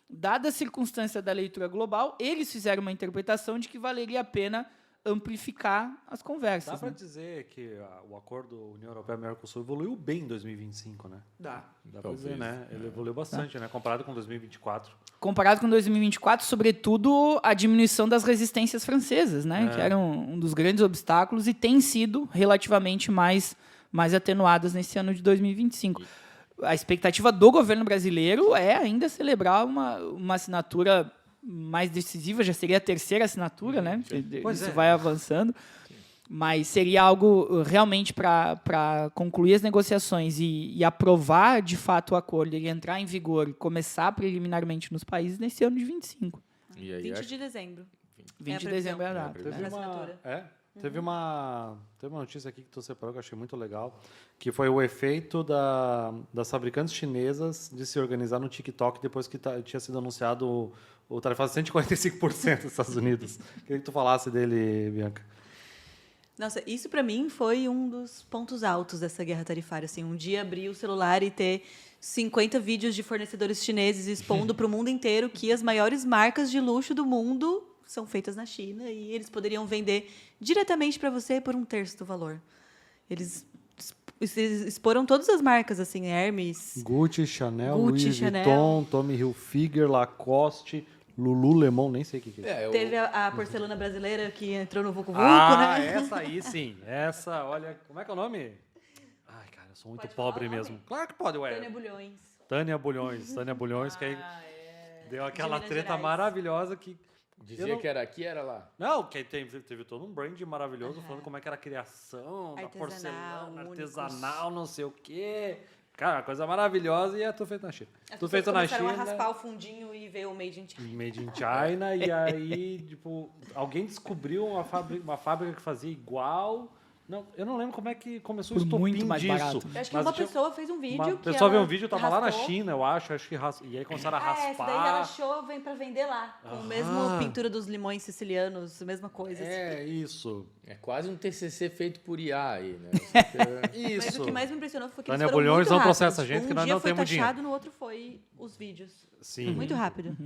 Speaker 2: dada a circunstância da leitura global, eles fizeram uma interpretação de que valeria a pena amplificar as conversas.
Speaker 3: Dá para dizer que o acordo União Europeia-Mercosul evoluiu bem em 2025, né?
Speaker 2: Dá
Speaker 3: para dizer, né? Ele evoluiu bastante, né? Comparado com 2024.
Speaker 2: Comparado com 2024, sobretudo a diminuição das resistências francesas, né? Que eram um dos grandes obstáculos e têm sido relativamente mais atenuadas nesse ano de 2025. A expectativa do governo brasileiro é ainda celebrar uma assinatura mais decisiva, já seria a terceira assinatura, né? Isso vai avançando. Mas seria algo realmente para concluir as negociações e aprovar de fato o acordo, ele entrar em vigor e começar preliminarmente nos países nesse ano de 25.
Speaker 1: E aí,
Speaker 4: 20 de dezembro.
Speaker 2: 20 de dezembro é a data.
Speaker 3: Teve uma notícia aqui que tu separou que eu achei muito legal, que foi o efeito das fabricantes chinesas de se organizar no TikTok depois que tinha sido anunciado o tarifaço de 145% dos Estados Unidos. Queria que tu falasse dele, Bianca.
Speaker 4: Nossa, isso para mim foi um dos pontos altos dessa guerra tarifária. Assim, um dia abrir o celular e ter 50 vídeos de fornecedores chineses expondo para o mundo inteiro que as maiores marcas de luxo do mundo são feitas na China e eles poderiam vender diretamente para você por 1/3 do valor. Eles exporam todas as marcas, assim, Hermes,
Speaker 3: Gucci, Chanel, Louis Vuitton, Tommy Hilfiger, Lacoste, Lululemon, nem sei o que é.
Speaker 4: Teve a porcelana brasileira que entrou no Vucu Vucu, né?
Speaker 3: Essa aí sim. Essa, olha, como é que é o nome? Ai, cara, eu sou muito pobre mesmo. Claro que pode, ué. Tânia Bulhões, que aí deu aquela treta
Speaker 4: Gerais.
Speaker 3: Maravilhosa que...
Speaker 1: Dizia que era aqui, era lá.
Speaker 3: Não, que teve todo um brand maravilhoso falando como é que era a criação da porcelana, artesanal, não sei o quê. Cara, coisa maravilhosa e tu feito na China.
Speaker 4: Tu feito na China. Começaram a raspar o fundinho e ver o Made in China.
Speaker 3: Made in China, e aí, tipo, alguém descobriu uma fábrica que fazia igual Não, eu não lembro como é que começou
Speaker 2: Por
Speaker 3: o estopim
Speaker 2: muito mais
Speaker 3: disso.
Speaker 2: barato.
Speaker 4: Eu acho que
Speaker 3: Mas
Speaker 4: uma
Speaker 3: tinha-
Speaker 4: pessoa fez um vídeo
Speaker 3: Uma
Speaker 4: que
Speaker 3: pessoa viu
Speaker 4: ela
Speaker 3: um vídeo, tava lá na
Speaker 4: raspou.
Speaker 3: China, eu acho que e aí começaram a raspar.
Speaker 4: Essa daí ela achou, vem pra vender lá. Com a mesma pintura dos limões sicilianos, a mesma coisa. assim.
Speaker 3: É, isso.
Speaker 1: É quase um TCC feito por IA aí, né?
Speaker 3: Isso.
Speaker 4: Mas o que mais me impressionou foi que
Speaker 3: Tânia
Speaker 4: eles foram
Speaker 3: Bulhões
Speaker 4: muito
Speaker 3: não
Speaker 4: rápidos.
Speaker 3: processa a gente, que nós
Speaker 4: dia
Speaker 3: não
Speaker 4: foi
Speaker 3: temos
Speaker 4: taxado,
Speaker 3: dinheiro.
Speaker 4: no outro foi os vídeos.
Speaker 3: Sim.
Speaker 4: Muito rápido.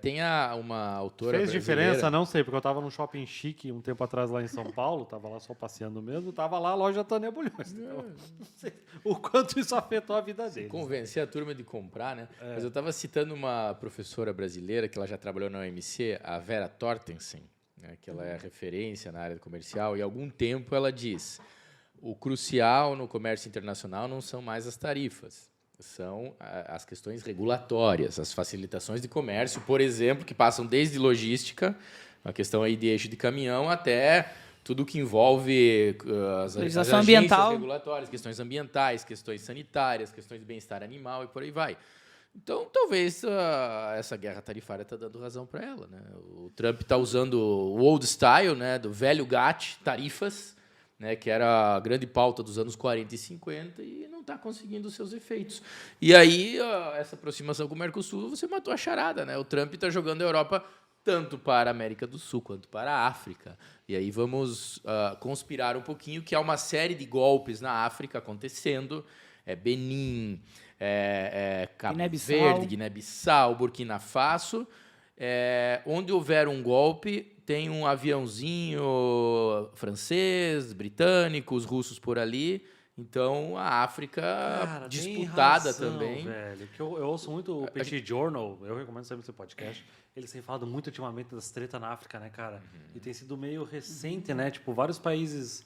Speaker 1: Tem uma autora
Speaker 3: Fez
Speaker 1: brasileira-
Speaker 3: diferença? Não sei, porque eu tava num shopping chique um tempo atrás lá em São Paulo, tava lá só passeando mesmo, tava lá a loja Tânia Bulhões. Então, não sei o quanto isso afetou a vida deles.
Speaker 1: Convencer a turma de comprar, né? Mas eu estava citando uma professora brasileira que ela já trabalhou na OMC, a Vera Tortensen, né, que ela é referência na área comercial, e há algum tempo ela diz: o crucial no comércio internacional não são mais as tarifas, são as questões regulatórias, as facilitações de comércio, por exemplo, que passam desde logística, a questão aí de eixo de caminhão, até tudo que envolve as
Speaker 2: Legislação
Speaker 1: agências
Speaker 2: ambiental.
Speaker 1: regulatórias, questões ambientais, questões sanitárias, questões de bem-estar animal e por aí vai. Então, talvez essa guerra tarifária está dando razão para ela, né? O Trump está usando o old style, né, do velho GATT, tarifas, né, que era a grande pauta dos anos 40 e 50, e não está conseguindo os seus efeitos. E aí, essa aproximação com o Mercosul, você matou a charada, né? O Trump está jogando a Europa tanto para a América do Sul quanto para a África. E aí vamos conspirar um pouquinho, que há uma série de golpes na África acontecendo. Benin, Cabo
Speaker 2: Guiné-Bissau.
Speaker 1: Verde, Guiné-Bissau, Burkina Faso. Onde houver um golpe, tem um aviãozinho francês, britânico, os russos por ali. Então, a África
Speaker 3: Cara,
Speaker 1: disputada
Speaker 3: tem razão,
Speaker 1: também.
Speaker 3: Velho, que eu ouço muito o Petit Journal, eu recomendo sempre esse podcast. Eles têm falado muito ultimamente das tretas na África, né, cara? E tem sido meio recente, né? Tipo, vários países.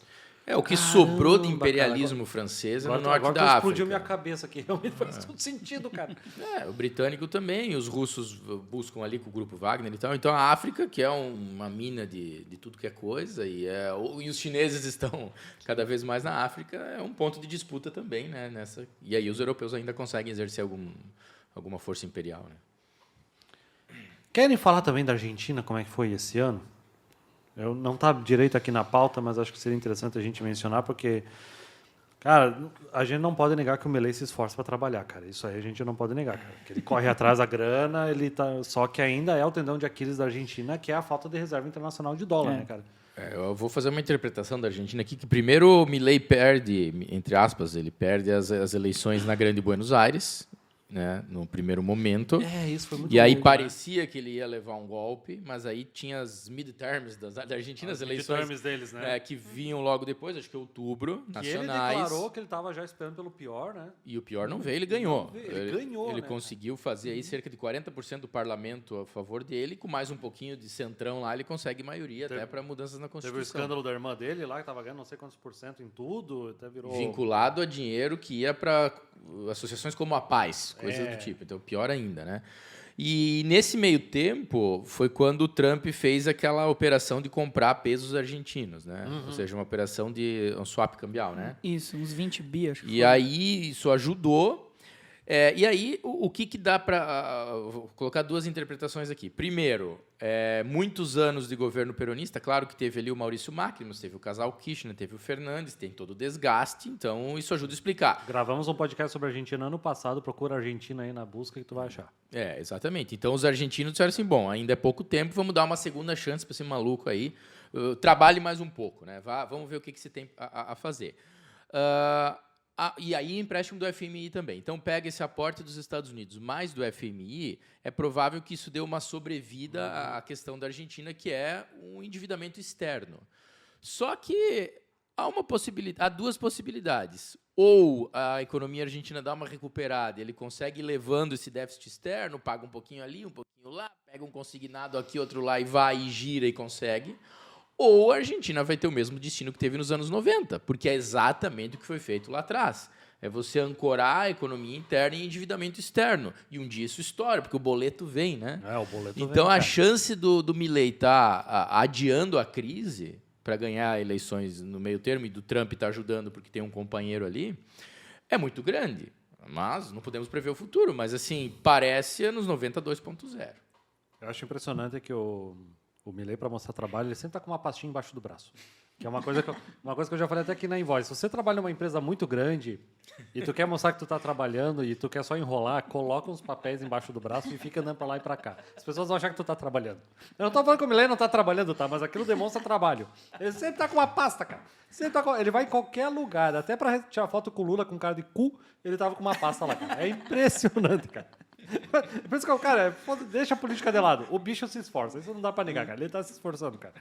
Speaker 1: O que
Speaker 3: Caramba,
Speaker 1: sobrou de imperialismo
Speaker 3: cara,
Speaker 1: francês é
Speaker 3: Agora,
Speaker 1: no norte
Speaker 3: agora
Speaker 1: da
Speaker 3: tu
Speaker 1: África.
Speaker 3: explodiu minha cabeça aqui. Realmente faz todo sentido, cara.
Speaker 1: O britânico também, os russos buscam ali com o grupo Wagner e tal. Então a África, que é uma mina de tudo que é coisa, e os chineses estão cada vez mais na África, é um ponto de disputa também, né? E aí os europeus ainda conseguem exercer alguma força imperial, né?
Speaker 3: Querem falar também da Argentina, como é que foi esse ano? Eu não está direito aqui na pauta, mas acho que seria interessante a gente mencionar, porque, cara, a gente não pode negar que o Milei se esforça para trabalhar, cara. Isso aí a gente não pode negar, cara. Que ele corre atrás da grana, só que ainda é o tendão de Aquiles da Argentina, que é a falta de reserva internacional de dólar, né, cara?
Speaker 1: Eu vou fazer uma interpretação da Argentina aqui, que primeiro o Milei perde, entre aspas, ele perde as eleições na Grande Buenos Aires, né, no primeiro momento.
Speaker 3: Isso foi muito
Speaker 1: E aí
Speaker 3: louco,
Speaker 1: parecia que ele ia levar um golpe, mas aí tinha as midterms da Argentina, as eleições
Speaker 3: midterms deles, né?
Speaker 1: que vinham logo depois, acho que outubro,
Speaker 3: Que
Speaker 1: nacionais.
Speaker 3: ele declarou que ele estava já esperando pelo pior, né?
Speaker 1: E o pior não veio, ele ganhou.
Speaker 3: Não veio, ele ganhou,
Speaker 1: Ele
Speaker 3: né,
Speaker 1: conseguiu fazer aí cerca de 40% do parlamento a favor dele, com mais um pouquinho de centrão lá, ele consegue maioria até para mudanças na
Speaker 3: Teve o
Speaker 1: Constituição.
Speaker 3: escândalo da irmã dele lá, que estava ganhando não sei quantos por cento em tudo, até virou...
Speaker 1: Vinculado a dinheiro que ia para associações como a Paz, coisas do tipo. Então, pior ainda, né? E nesse meio tempo foi quando o Trump fez aquela operação de comprar pesos argentinos, né? Ou seja, uma operação de um swap cambial, né?
Speaker 2: Isso, uns 20 bi, acho que
Speaker 1: E
Speaker 2: foi.
Speaker 1: aí isso ajudou. E aí o que dá para... vou colocar duas interpretações aqui. Primeiro, muitos anos de governo peronista, claro que teve ali o Maurício Macri, mas teve o casal Kirchner, teve o Fernandes, tem todo o desgaste, então isso ajuda a explicar.
Speaker 3: Gravamos um podcast sobre a Argentina ano passado, procura a Argentina aí na busca que tu vai achar.
Speaker 1: Exatamente. Então os argentinos disseram assim, bom, ainda é pouco tempo, vamos dar uma segunda chance para esse maluco aí, trabalhe mais um pouco, né? Vamos ver o que você tem a fazer. E aí empréstimo do FMI também. Então pega esse aporte dos Estados Unidos mais do FMI, é provável que isso dê uma sobrevida à questão da Argentina, que é um endividamento externo. Só que há duas possibilidades. Ou a economia argentina dá uma recuperada, ele consegue ir levando esse déficit externo, paga um pouquinho ali, um pouquinho lá, pega um consignado aqui, outro lá, e vai e gira e consegue. Ou a Argentina vai ter o mesmo destino que teve nos anos 90, porque é exatamente o que foi feito lá atrás. É você ancorar a economia interna em endividamento externo. E um dia isso estoura, porque o boleto vem, né?
Speaker 3: O boleto
Speaker 1: Então,
Speaker 3: vem,
Speaker 1: a chance do Milei estar adiando a crise para ganhar eleições no meio termo, e do Trump estar ajudando porque tem um companheiro ali, é muito grande. Mas não podemos prever o futuro. Mas, assim, parece anos 90 2.0.
Speaker 3: Eu acho impressionante que o Milei, para mostrar trabalho, ele sempre está com uma pastinha embaixo do braço. Que é uma coisa que eu já falei até aqui na Invoice. Se você trabalha numa empresa muito grande e tu quer mostrar que tu tá trabalhando e tu quer só enrolar, coloca uns papéis embaixo do braço e fica andando pra lá e pra cá. As pessoas vão achar que tu tá trabalhando. Eu não tô falando que o Milei não tá trabalhando, tá? Mas aquilo demonstra trabalho. Ele sempre tá com uma pasta, cara. Ele vai em qualquer lugar. Até pra tirar foto com o Lula com cara de cu, ele tava com uma pasta lá, cara. É impressionante, cara. Por isso que o cara, deixa a política de lado. O bicho se esforça. Isso não dá pra negar, cara. Ele tá se esforçando, cara.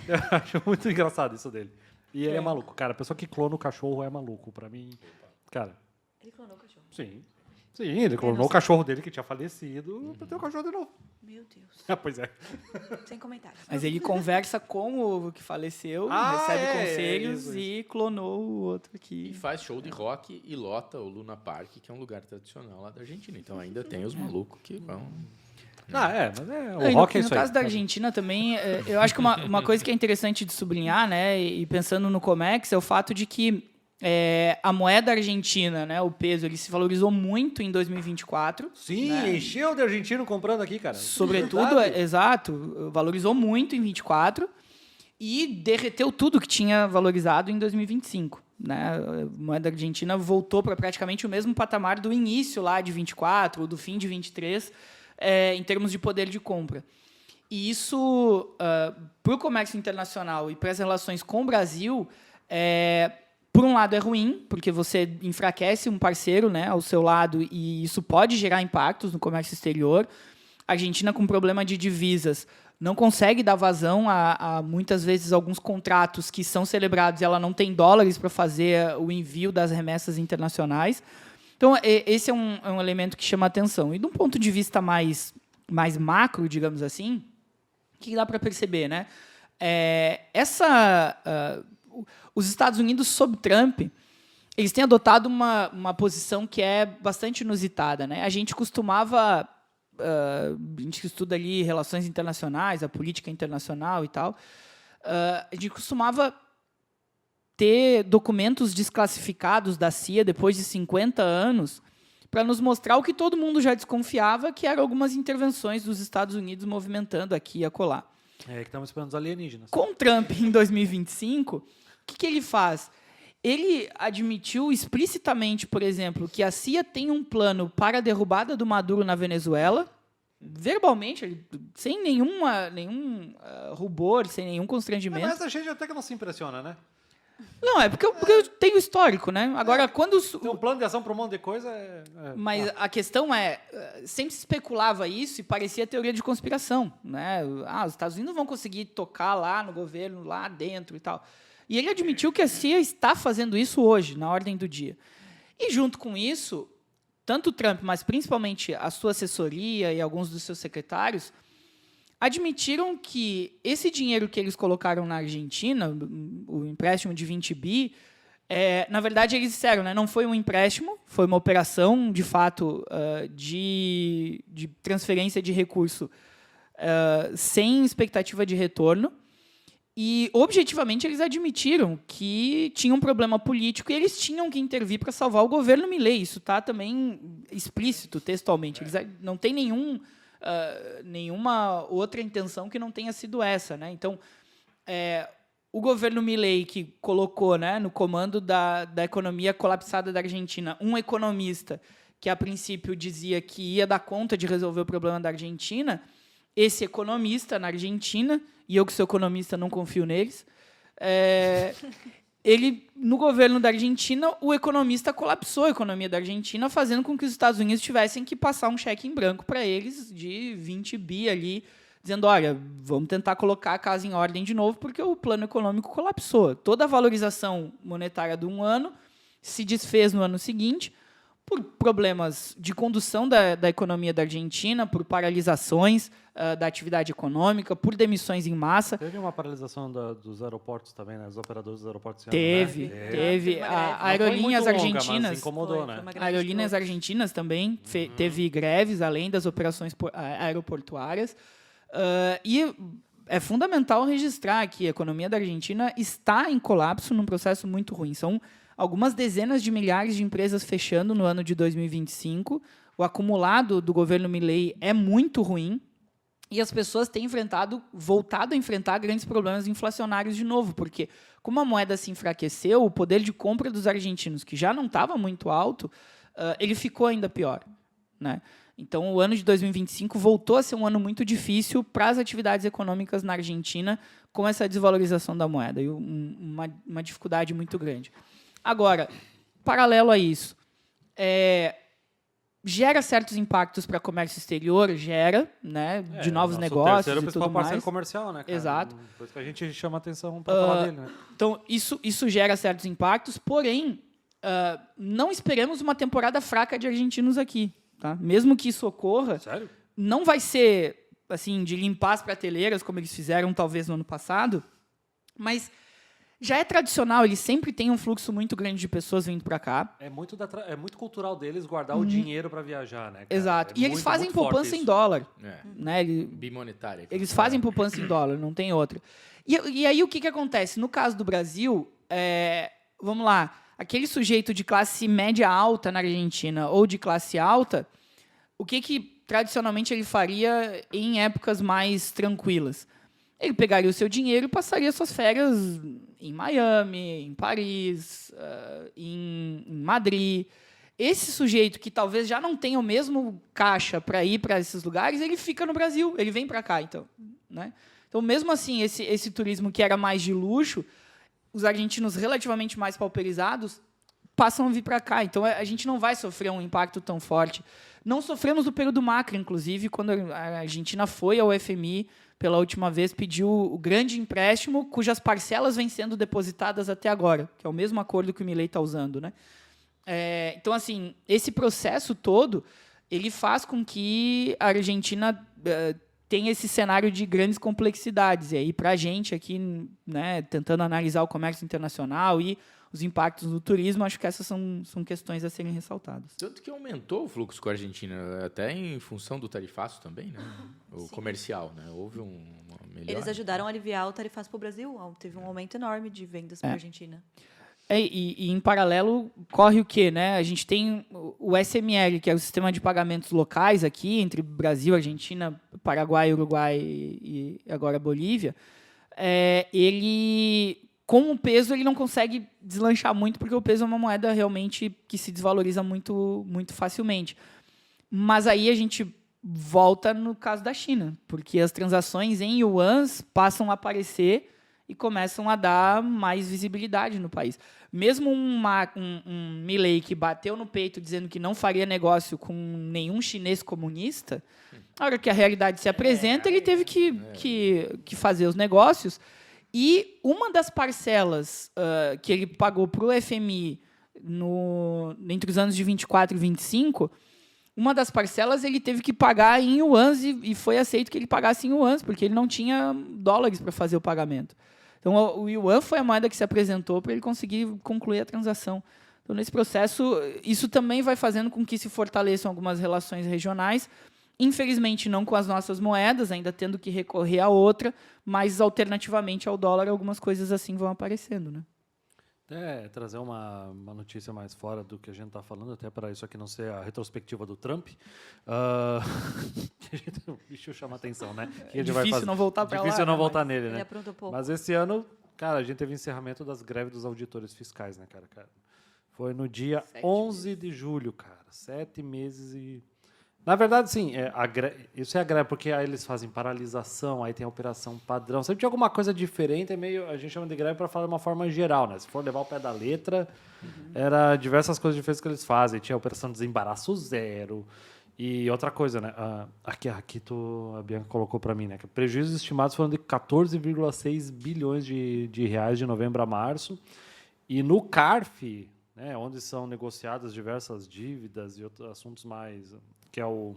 Speaker 3: Eu acho muito engraçado isso dele. E ele é maluco. Cara, a pessoa que clona o cachorro é maluco. Pra mim, cara...
Speaker 4: Ele clonou o cachorro.
Speaker 3: Sim. Sim, ele clonou o cachorro dele que tinha falecido pra ter o cachorro de novo.
Speaker 4: Meu Deus.
Speaker 3: Ah, pois é.
Speaker 4: Sem comentários.
Speaker 2: Mas ele conversa com o que faleceu, recebe conselhos
Speaker 3: isso.
Speaker 2: e clonou o outro
Speaker 1: E
Speaker 2: aqui.
Speaker 1: faz show de rock e lota o Luna Park, que é um lugar tradicional lá da Argentina. Então ainda tem os malucos que vão...
Speaker 3: Mas
Speaker 2: Não,
Speaker 3: o rock é
Speaker 2: no
Speaker 3: isso aí.
Speaker 2: caso da Argentina também, eu acho que uma coisa que é interessante de sublinhar, né, e pensando no Comex, é o fato de que a moeda argentina, né, o peso, ele se valorizou muito em 2024.
Speaker 3: Sim,
Speaker 2: né?
Speaker 3: encheu de argentino comprando aqui, cara.
Speaker 2: Sobretudo,
Speaker 3: Verdade.
Speaker 2: exato, valorizou muito em 24 e derreteu tudo que tinha valorizado em 2025. Né? A moeda argentina voltou para praticamente o mesmo patamar do início lá de 24, ou do fim de 23, em termos de poder de compra. E isso, para o comércio internacional e para as relações com o Brasil, por um lado é ruim, porque você enfraquece um parceiro, né, ao seu lado, e isso pode gerar impactos no comércio exterior. A Argentina, com problema de divisas, não consegue dar vazão a muitas vezes, alguns contratos que são celebrados e ela não tem dólares para fazer o envio das remessas internacionais. Então, esse é um elemento que chama atenção. E de um ponto de vista mais macro, digamos assim, o que dá para perceber? Né? Os Estados Unidos, sob Trump, eles têm adotado uma posição que é bastante inusitada. Né? A gente costumava... a gente estuda ali relações internacionais, a política internacional e tal, a gente costumava ter documentos desclassificados da CIA depois de 50 anos para nos mostrar o que todo mundo já desconfiava, que eram algumas intervenções dos Estados Unidos movimentando aqui e acolá.
Speaker 3: Que estamos esperando os alienígenas.
Speaker 2: Com Trump, em 2025, o que ele faz? Ele admitiu explicitamente, por exemplo, que a CIA tem um plano para a derrubada do Maduro na Venezuela, verbalmente, sem nenhum rubor, sem nenhum constrangimento.
Speaker 3: Mas a gente até que não se impressiona, né?
Speaker 2: Não, é porque eu tenho histórico, né? Agora, quando...
Speaker 3: Tem um plano de ação para um monte de coisa.
Speaker 2: Mas a questão sempre se especulava isso e parecia teoria de conspiração, né? Os Estados Unidos não vão conseguir tocar lá no governo, lá dentro e tal. E ele admitiu que a CIA está fazendo isso hoje, na ordem do dia. E, junto com isso, tanto o Trump, mas principalmente a sua assessoria e alguns dos seus secretários, admitiram que esse dinheiro que eles colocaram na Argentina, o empréstimo de 20 bi, na verdade, eles disseram, né, não foi um empréstimo, foi uma operação, de fato, de transferência de recurso sem expectativa de retorno. E, objetivamente, eles admitiram que tinha um problema político e eles tinham que intervir para salvar o governo Milei. Isso está também explícito, textualmente. Eles não têm nenhuma outra intenção que não tenha sido essa. Né? Então, o governo Milei, que colocou, né, no comando da economia colapsada da Argentina, um economista que, a princípio, dizia que ia dar conta de resolver o problema da Argentina, esse economista na Argentina, e eu que sou economista não confio neles, no governo da Argentina, o economista colapsou a economia da Argentina, fazendo com que os Estados Unidos tivessem que passar um cheque em branco para eles de 20 bi ali, dizendo, olha, vamos tentar colocar a casa em ordem de novo, porque o plano econômico colapsou. Toda a valorização monetária de um ano se desfez no ano seguinte, por problemas de condução da economia da Argentina, por paralisações da atividade econômica, por demissões em massa.
Speaker 3: Teve uma paralisação dos aeroportos também, né? Os operadores dos aeroportos.
Speaker 2: Teve. Aerolíneas argentinas.
Speaker 3: Incomodou, né?
Speaker 2: Aerolíneas argentinas também teve greves, além das operações aeroportuárias. E é fundamental registrar que a economia da Argentina está em colapso num processo muito ruim. São algumas dezenas de milhares de empresas fechando no ano de 2025. O acumulado do governo Milei é muito ruim. E as pessoas têm voltado a enfrentar grandes problemas inflacionários de novo, porque como a moeda se enfraqueceu, o poder de compra dos argentinos, que já não estava muito alto, ele ficou ainda pior, né? Então, o ano de 2025 voltou a ser um ano muito difícil para as atividades econômicas na Argentina, com essa desvalorização da moeda e uma dificuldade muito grande. Agora, paralelo a isso, gera certos impactos para comércio exterior, né, de novos negócios
Speaker 3: terceiro
Speaker 2: e
Speaker 3: principal
Speaker 2: tudo
Speaker 3: parceiro
Speaker 2: mais.
Speaker 3: comercial, né, cara?
Speaker 2: Exato.
Speaker 3: Por isso que a gente chama atenção para falar dele, né?
Speaker 2: Então, isso gera certos impactos, porém, não esperamos uma temporada fraca de argentinos aqui. Tá? Mesmo que isso ocorra,
Speaker 3: Sério?
Speaker 2: não vai ser assim de limpar as prateleiras, como eles fizeram talvez no ano passado, mas já é tradicional, eles sempre têm um fluxo muito grande de pessoas vindo para cá.
Speaker 3: É muito cultural deles guardar o dinheiro para viajar, né, cara?
Speaker 2: Exato.
Speaker 3: É
Speaker 2: E eles
Speaker 3: muito,
Speaker 2: fazem
Speaker 3: muito forte
Speaker 2: poupança em
Speaker 3: isso.
Speaker 2: dólar.
Speaker 1: É.
Speaker 2: Né?
Speaker 1: Bimonetária.
Speaker 2: Eles fazem poupança em dólar, não tem outra. E aí o que acontece? No caso do Brasil, vamos lá, aquele sujeito de classe média alta na Argentina ou de classe alta, o que tradicionalmente ele faria em épocas mais tranquilas? Ele pegaria o seu dinheiro e passaria suas férias em Miami, em Paris, em Madrid. Esse sujeito que talvez já não tenha o mesmo caixa para ir para esses lugares, ele fica no Brasil, ele vem para cá, então, né? Então, mesmo assim, esse turismo que era mais de luxo, os argentinos relativamente mais pauperizados passam a vir para cá. Então, a gente não vai sofrer um impacto tão forte. Não sofremos no período Macri, inclusive, quando a Argentina foi ao FMI pela última vez, pediu o grande empréstimo, cujas parcelas vêm sendo depositadas até agora, que é o mesmo acordo que o Milei está usando, né? Então, assim, esse processo todo, ele faz com que a Argentina tenha esse cenário de grandes complexidades. E aí, para a gente aqui, né, tentando analisar o comércio internacional e os impactos no turismo, acho que essas são questões a serem ressaltadas.
Speaker 1: Tanto que aumentou o fluxo com a Argentina, até em função do tarifaço também, né? O comercial, né? Houve uma melhora.
Speaker 4: Eles ajudaram a aliviar o tarifaço para o Brasil. Teve um aumento enorme de vendas para a Argentina.
Speaker 2: E em paralelo, corre o quê? Né? A gente tem o SML, que é o Sistema de Pagamentos Locais aqui, entre Brasil, Argentina, Paraguai, Uruguai e agora Bolívia. Ele, com o peso, ele não consegue deslanchar muito, porque o peso é uma moeda realmente que se desvaloriza muito, muito facilmente. Mas aí a gente volta no caso da China, porque as transações em yuans passam a aparecer e começam a dar mais visibilidade no país. Mesmo um Milei que bateu no peito dizendo que não faria negócio com nenhum chinês comunista, na hora que a realidade se apresenta, ele teve que fazer os negócios. E uma das parcelas que ele pagou para o FMI entre os anos de 24 e 25, uma das parcelas ele teve que pagar em yuans e foi aceito que ele pagasse em yuans, porque ele não tinha dólares para fazer o pagamento. Então, o yuan foi a moeda que se apresentou para ele conseguir concluir a transação. Então, nesse processo, isso também vai fazendo com que se fortaleçam algumas relações regionais, infelizmente não com as nossas moedas, ainda tendo que recorrer a outra, mas alternativamente ao dólar, algumas coisas assim vão aparecendo, né?
Speaker 3: Trazer uma notícia mais fora do que a gente está falando, até para isso aqui não ser a retrospectiva do Trump. O bicho chama atenção, né? Que a gente
Speaker 2: Difícil não voltar para lá.
Speaker 3: Difícil não
Speaker 2: né,
Speaker 3: voltar nele, né?
Speaker 4: Ele aprontou pouco.
Speaker 3: Mas esse ano, cara, a gente teve encerramento das greves dos auditores fiscais, né, cara? Foi no dia 11 de julho, cara. 7 meses e... Na verdade, sim, isso é a greve, porque aí eles fazem paralisação, aí tem a operação padrão. Sempre tinha alguma coisa diferente, a gente chama de greve para falar de uma forma geral, né? Se for levar o pé da letra, era diversas coisas diferentes que eles fazem. Tinha a operação desembaraço zero. E outra coisa, né? Aqui a Bianca colocou para mim, né? Que prejuízos estimados foram de 14,6 bilhões de reais de novembro a março. E no CARF, né, onde são negociadas diversas dívidas e outros assuntos mais... que é o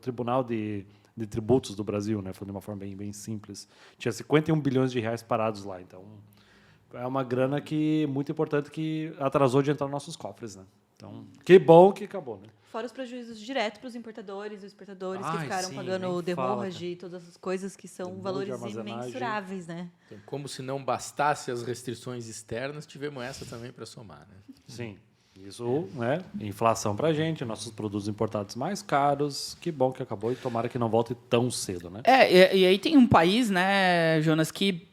Speaker 3: Tribunal de Tributos do Brasil, né? Falando de uma forma bem, bem simples. Tinha 51 bilhões de reais parados lá. Então, é uma grana muito importante que atrasou de entrar nos nossos cofres, né? Então, que bom que acabou, né?
Speaker 4: Fora os prejuízos diretos para os importadores, os exportadores que
Speaker 3: Ai,
Speaker 4: ficaram
Speaker 3: sim,
Speaker 4: pagando
Speaker 3: nem
Speaker 4: o demurrage, todas as coisas que são
Speaker 3: Demurge,
Speaker 4: valores
Speaker 3: armazenagem.
Speaker 4: imensuráveis, né?
Speaker 1: Então, como se não bastasse as restrições externas, tivemos essa também para somar, né?
Speaker 3: Sim. Isso, né? Inflação pra gente, nossos produtos importados mais caros. Que bom que acabou e tomara que não volte tão cedo, né?
Speaker 2: E aí tem um país, né, Jonas, que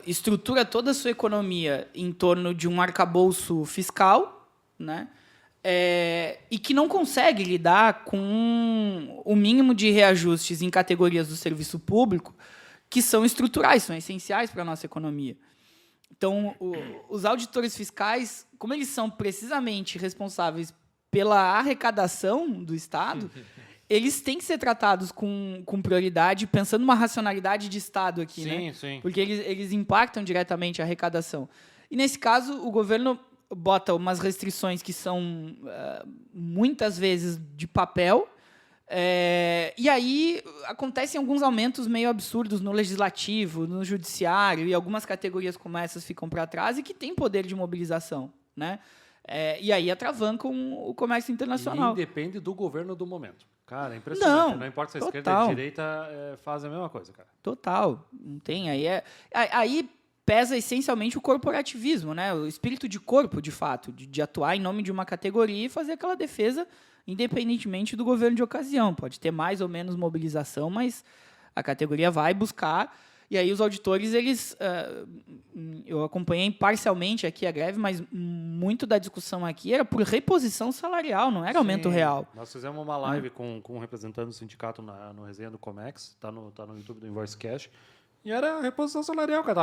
Speaker 2: estrutura toda a sua economia em torno de um arcabouço fiscal, né? E que não consegue lidar com o mínimo de reajustes em categorias do serviço público que são estruturais, são essenciais para a nossa economia. Então, os auditores fiscais, como eles são precisamente responsáveis pela arrecadação do Estado, eles têm que ser tratados com prioridade, pensando numa racionalidade de Estado aqui, né?
Speaker 3: Sim.
Speaker 2: Porque eles impactam diretamente a arrecadação. E, nesse caso, o governo bota umas restrições que são, muitas vezes, de papel, e aí acontecem alguns aumentos meio absurdos no legislativo, no judiciário, e algumas categorias como essas ficam para trás e que têm poder de mobilização, né? E aí atravancam o comércio internacional.
Speaker 3: E independe do governo do momento. Cara, é impressionante. Não importa se a esquerda ou a direita fazem a mesma coisa, cara.
Speaker 2: Total. Não tem. Aí pesa essencialmente o corporativismo, né? O espírito de corpo, de fato, de atuar em nome de uma categoria e fazer aquela defesa independentemente do governo de ocasião. Pode ter mais ou menos mobilização, mas a categoria vai buscar. E aí os auditores, eu acompanhei parcialmente aqui a greve, mas muito da discussão aqui era por reposição salarial, não era aumento real.
Speaker 3: Nós fizemos uma live com um representante do sindicato no resenha do Comex, tá no YouTube do Invoice Cash, e era reposição salarial, cara.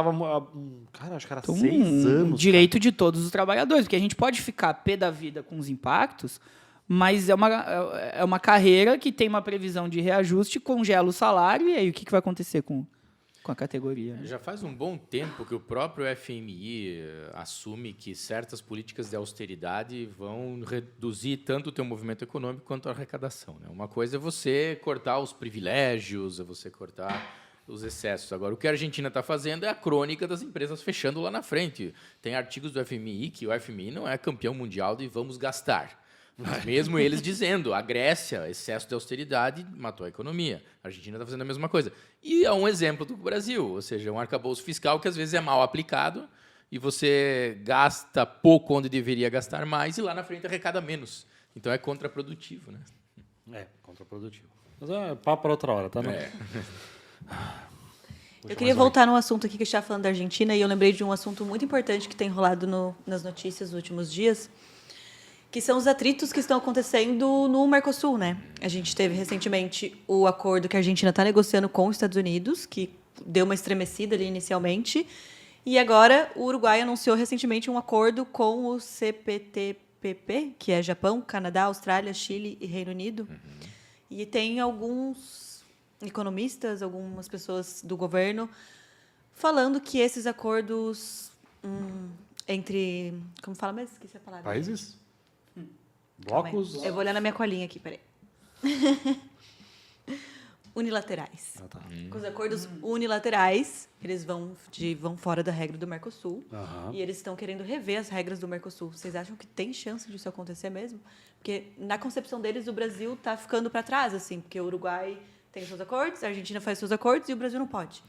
Speaker 3: Acho que era 6 anos.
Speaker 2: Direito de todos os trabalhadores, porque a gente pode ficar pé da vida com os impactos, mas é uma carreira que tem uma previsão de reajuste, congela o salário, e aí o que vai acontecer com a categoria?
Speaker 1: Já faz um bom tempo que o próprio FMI assume que certas políticas de austeridade vão reduzir tanto o teu movimento econômico quanto a arrecadação, né? Uma coisa é você cortar os privilégios, é você cortar os excessos. Agora, o que a Argentina está fazendo é a crônica das empresas fechando lá na frente. Tem artigos do FMI que o FMI não é campeão mundial de vamos gastar. Mas mesmo eles dizendo, a Grécia, excesso de austeridade, matou a economia. A Argentina está fazendo a mesma coisa. E é um exemplo do Brasil, ou seja, um arcabouço fiscal que às vezes é mal aplicado e você gasta pouco onde deveria gastar mais e lá na frente arrecada menos. Então é contraprodutivo, né?
Speaker 3: Contraprodutivo. Mas é papo para outra hora, tá?
Speaker 4: Eu queria voltar num assunto aqui que a gente estava falando da Argentina e eu lembrei de um assunto muito importante que tem rolado nas notícias nos últimos dias, que são os atritos que estão acontecendo no Mercosul, né? A gente teve recentemente o acordo que a Argentina está negociando com os Estados Unidos, que deu uma estremecida ali inicialmente, e agora o Uruguai anunciou recentemente um acordo com o CPTPP, que é Japão, Canadá, Austrália, Chile e Reino Unido. E tem alguns economistas, algumas pessoas do governo, falando que esses acordos entre... Como fala mesmo? Esqueci a palavra.
Speaker 3: Países? Blocos?
Speaker 4: Eu vou olhar na minha colinha aqui, peraí. Unilaterais.
Speaker 3: Tá.
Speaker 4: Com os acordos unilaterais, eles vão fora da regra do Mercosul. E eles estão querendo rever as regras do Mercosul. Vocês acham que tem chance disso acontecer mesmo? Porque, na concepção deles, o Brasil está ficando para trás, assim, porque o Uruguai tem seus acordos, a Argentina faz seus acordos e o Brasil não pode.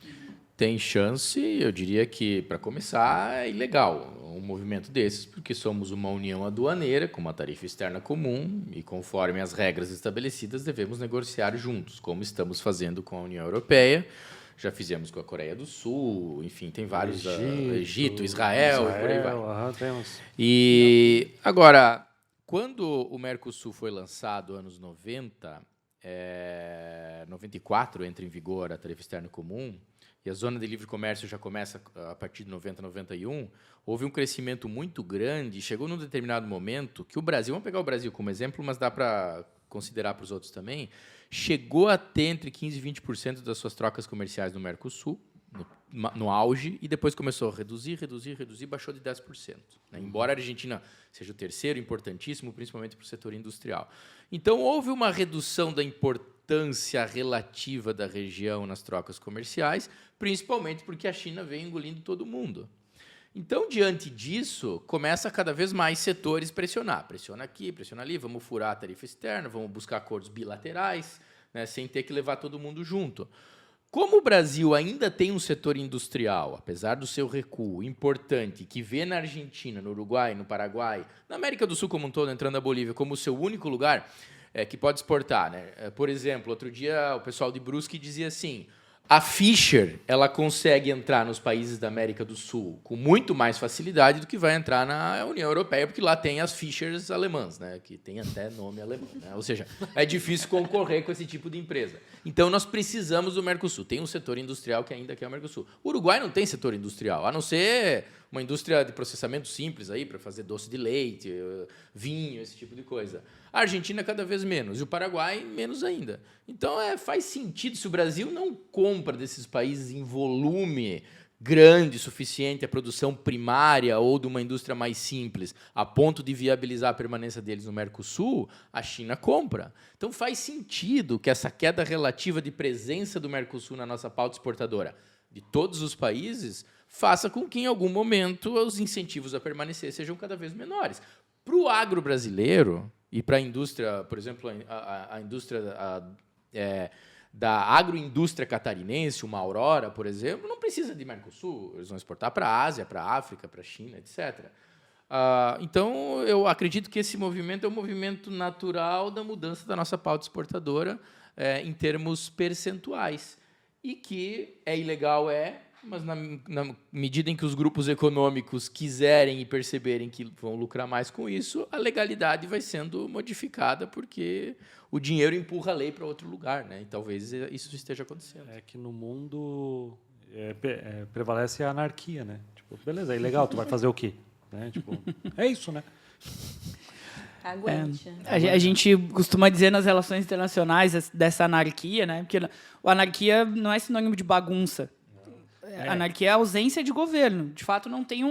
Speaker 1: Tem chance, eu diria que, para começar, é ilegal um movimento desses, porque somos uma união aduaneira com uma tarifa externa comum e, conforme as regras estabelecidas, devemos negociar juntos, como estamos fazendo com a União Europeia. Já fizemos com a Coreia do Sul, enfim, tem vários... Egito, Israel, e por aí vai.
Speaker 3: Temos.
Speaker 1: E, agora, quando o Mercosul foi lançado, anos 90, 94 entra em vigor a tarifa externa comum, e a zona de livre comércio já começa a partir de 90, 91, houve um crescimento muito grande, e chegou num determinado momento que o Brasil, vamos pegar o Brasil como exemplo, mas dá para considerar para os outros também, chegou a ter entre 15% e 20% das suas trocas comerciais no Mercosul, no auge, e depois começou a reduzir, baixou de 10%. Né? Embora a Argentina seja o terceiro importantíssimo, principalmente para o setor industrial. Então, houve uma redução da importância relativa da região nas trocas comerciais, principalmente porque a China vem engolindo todo mundo. Então, diante disso, começa cada vez mais setores pressionar. Pressiona aqui, pressiona ali, vamos furar a tarifa externa, vamos buscar acordos bilaterais, né, sem ter que levar todo mundo junto. Como o Brasil ainda tem um setor industrial, apesar do seu recuo importante, que vê na Argentina, no Uruguai, no Paraguai, na América do Sul como um todo, entrando na Bolívia, como o seu único lugar que pode exportar, né? Por exemplo, outro dia o pessoal de Brusque dizia assim, a Fischer ela consegue entrar nos países da América do Sul com muito mais facilidade do que vai entrar na União Europeia, porque lá tem as Fischers alemãs, né, que tem até nome alemão. Né? Ou seja, é difícil concorrer com esse tipo de empresa. Então, nós precisamos do Mercosul. Tem um setor industrial que ainda quer o Mercosul. O Uruguai não tem setor industrial, a não ser uma indústria de processamento simples aí para fazer doce de leite, vinho, esse tipo de coisa. A Argentina cada vez menos, e o Paraguai menos ainda. Então, faz sentido, se o Brasil não compra desses países em volume grande, suficiente, a produção primária ou de uma indústria mais simples, a ponto de viabilizar a permanência deles no Mercosul, a China compra. Então, faz sentido que essa queda relativa de presença do Mercosul na nossa pauta exportadora de todos os países faça com que, em algum momento, os incentivos a permanecer sejam cada vez menores. Para o agro brasileiro e para a indústria, por exemplo, a indústria da agroindústria catarinense, uma Aurora, por exemplo, não precisa de Mercosul. Eles vão exportar para a Ásia, para a África, para a China, etc. Então, eu acredito que esse movimento é um movimento natural da mudança da nossa pauta exportadora em termos percentuais. E que é ilegal, mas na medida em que os grupos econômicos quiserem e perceberem que vão lucrar mais com isso, a legalidade vai sendo modificada porque o dinheiro empurra a lei para outro lugar, né? E talvez isso esteja acontecendo.
Speaker 3: É que no mundo prevalece a anarquia, né? Tipo, beleza, é ilegal, tu vai fazer o quê? Né? Tipo, é isso, né?
Speaker 4: Aguente.
Speaker 2: A gente costuma dizer nas relações internacionais dessa anarquia, né? Porque a anarquia não é sinônimo de bagunça. Anarquia é a ausência de governo. De fato, não tem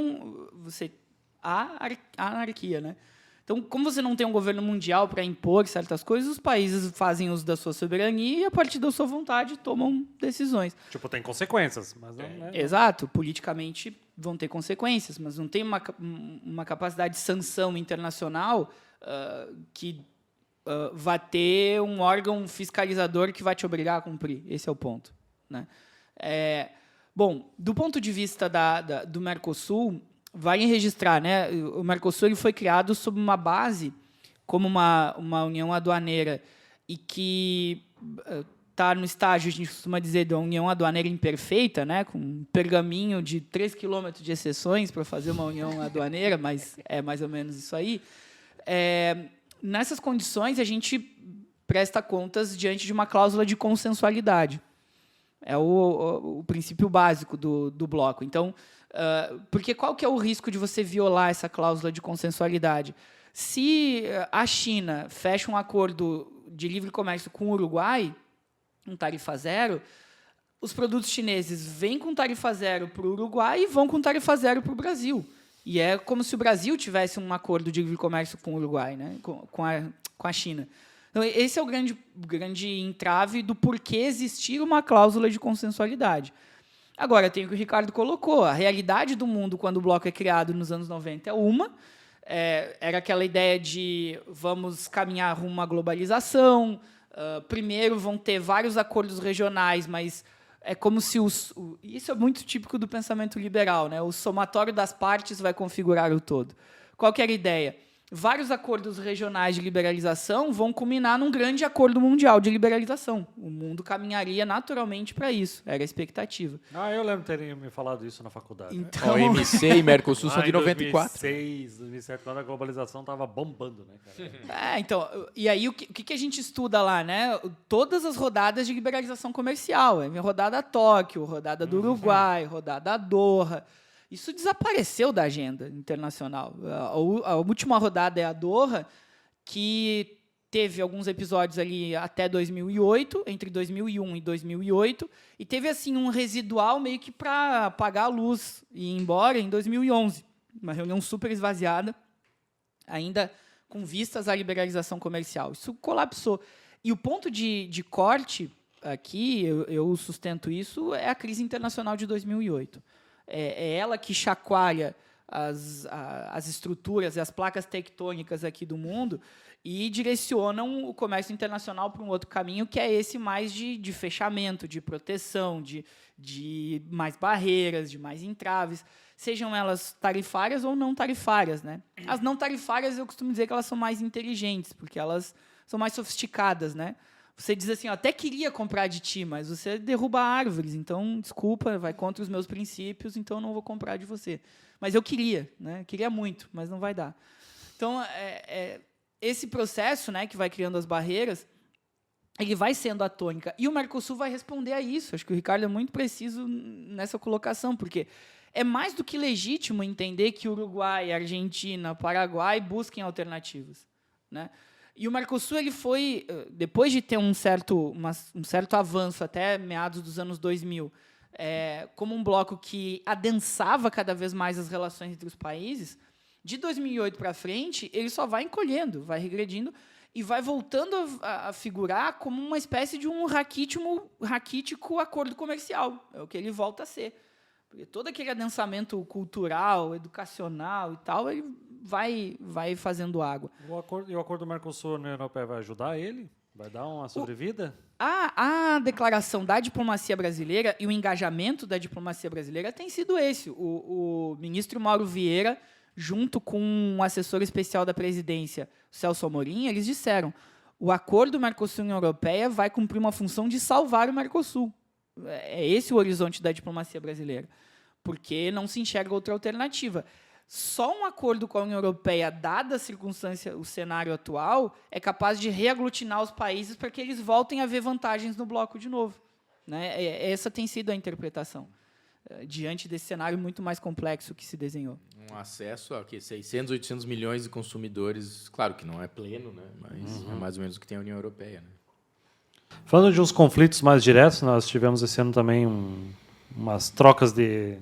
Speaker 2: a anarquia, né? Então, como você não tem um governo mundial para impor certas coisas, os países fazem uso da sua soberania e, a partir da sua vontade, tomam decisões.
Speaker 3: Tipo, tem consequências, mas não é.
Speaker 2: Exato. Politicamente vão ter consequências, mas não tem uma capacidade de sanção internacional que vai ter um órgão fiscalizador que vai te obrigar a cumprir. Esse é o ponto, né? Bom, do ponto de vista do Mercosul, vale registrar, né? O Mercosul ele foi criado sob uma base como uma união aduaneira e que está no estágio, a gente costuma dizer, de uma união aduaneira imperfeita, né? Com um pergaminho de 3 quilômetros de exceções para fazer uma união aduaneira, mas é mais ou menos isso aí. Nessas condições, a gente presta contas diante de uma cláusula de consensualidade. É o princípio básico do bloco. Então, porque qual que é o risco de você violar essa cláusula de consensualidade? Se a China fecha um acordo de livre comércio com o Uruguai, um tarifa zero, os produtos chineses vêm com tarifa zero para o Uruguai e vão com tarifa zero para o Brasil. E é como se o Brasil tivesse um acordo de livre comércio com o Uruguai, né? com a China. Então, esse é o grande entrave do porquê existir uma cláusula de consensualidade. Agora, tem o que o Ricardo colocou. A realidade do mundo, quando o bloco é criado nos anos 90, é uma. Era aquela ideia de vamos caminhar rumo à globalização. Primeiro vão ter vários acordos regionais, mas é como se isso é muito típico do pensamento liberal, né? O somatório das partes vai configurar o todo. Qual que era a ideia? Vários acordos regionais de liberalização vão culminar num grande acordo mundial de liberalização. O mundo caminharia naturalmente para isso. Era a expectativa.
Speaker 3: Eu lembro de terem me falado isso na faculdade.
Speaker 2: Então,
Speaker 1: O MC e Mercosul são de 94.
Speaker 3: 2006, 2007, quando a globalização estava bombando, né, cara?
Speaker 2: então, e aí o que a gente estuda lá, né? Todas as rodadas de liberalização comercial. Rodada Tóquio, rodada do Uruguai, rodada Doha. Isso desapareceu da agenda internacional. A última rodada é a Doha, que teve alguns episódios ali até 2008, entre 2001 e 2008, e teve assim um residual meio que para apagar a luz e ir embora em 2011. Uma reunião super esvaziada, ainda com vistas à liberalização comercial. Isso colapsou. E o ponto de corte aqui, eu sustento isso, é a crise internacional de 2008. É ela que chacoalha as estruturas e as placas tectônicas aqui do mundo e direcionam o comércio internacional para um outro caminho, que é esse mais de fechamento, de proteção, de mais barreiras, de mais entraves, sejam elas tarifárias ou não tarifárias, né? As não tarifárias, eu costumo dizer que elas são mais inteligentes, porque elas são mais sofisticadas, né? Você diz assim, até queria comprar de ti, mas você derruba árvores, então, desculpa, vai contra os meus princípios, então eu não vou comprar de você. Mas eu queria, né? Queria muito, mas não vai dar. Então, esse processo, né, que vai criando as barreiras, ele vai sendo a tônica. E o Mercosul vai responder a isso. Acho que o Ricardo é muito preciso nessa colocação, porque é mais do que legítimo entender que Uruguai, Argentina, Paraguai busquem alternativas, né? E o Mercosul ele foi, depois de ter um certo avanço até meados dos anos 2000, como um bloco que adensava cada vez mais as relações entre os países, de 2008 para frente, ele só vai encolhendo, vai regredindo e vai voltando a figurar como uma espécie de um raquítico acordo comercial. É o que ele volta a ser. Porque todo aquele adensamento cultural, educacional e tal, ele vai fazendo água.
Speaker 3: O acordo do Mercosul na União Europeia vai ajudar ele? Vai dar uma sobrevida?
Speaker 2: A declaração da diplomacia brasileira e o engajamento da diplomacia brasileira tem sido esse. O ministro Mauro Vieira, junto com um assessor especial da presidência, Celso Amorim, eles disseram: o acordo Mercosul-União Europeia vai cumprir uma função de salvar o Mercosul. É esse o horizonte da diplomacia brasileira, porque não se enxerga outra alternativa. Só um acordo com a União Europeia, dada a circunstância, o cenário atual, é capaz de reaglutinar os países para que eles voltem a ver vantagens no bloco de novo, né? Essa tem sido a interpretação, diante desse cenário muito mais complexo que se desenhou.
Speaker 1: Um acesso a 600, 800 milhões de consumidores, claro que não é pleno, né? Mas é mais ou menos o que tem a União Europeia, né?
Speaker 3: Falando de uns conflitos mais diretos, nós tivemos esse ano também umas trocas de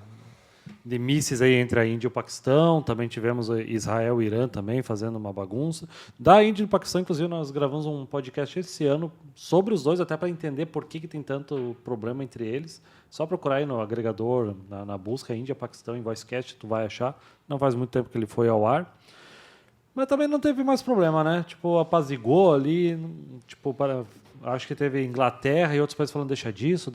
Speaker 3: mísseis aí entre a Índia e o Paquistão. Também tivemos Israel e Irã também fazendo uma bagunça. Da Índia e do Paquistão, inclusive, nós gravamos um podcast esse ano sobre os dois, até para entender por que tem tanto problema entre eles. Só procurar aí no agregador, na busca Índia, Paquistão, em VoiceCast, tu vai achar. Não faz muito tempo que ele foi ao ar. Mas também não teve mais problema, né? Tipo, apazigou ali, tipo, acho que teve Inglaterra e outros países falando deixa disso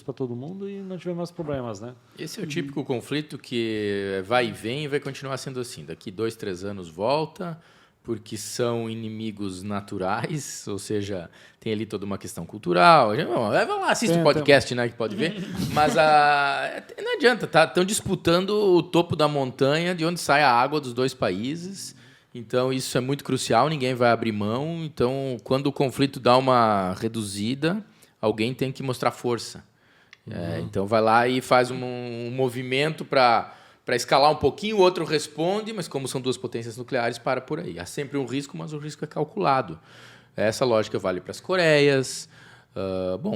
Speaker 3: para todo mundo e não tivemos mais problemas, né?
Speaker 1: Esse é o típico conflito que vai e vem e vai continuar sendo assim. Daqui 2, 3 anos volta, porque são inimigos naturais, ou seja, tem ali toda uma questão cultural. Vai lá, assiste o podcast, né, que pode ver. Mas não adianta, estão disputando o topo da montanha de onde sai a água dos dois países. Então, isso é muito crucial, ninguém vai abrir mão. Então, quando o conflito dá uma reduzida, alguém tem que mostrar força. Então, vai lá e faz um movimento para escalar um pouquinho, o outro responde, mas como são duas potências nucleares, para por aí. Há sempre um risco, mas o risco é calculado. Essa lógica vale para as Coreias.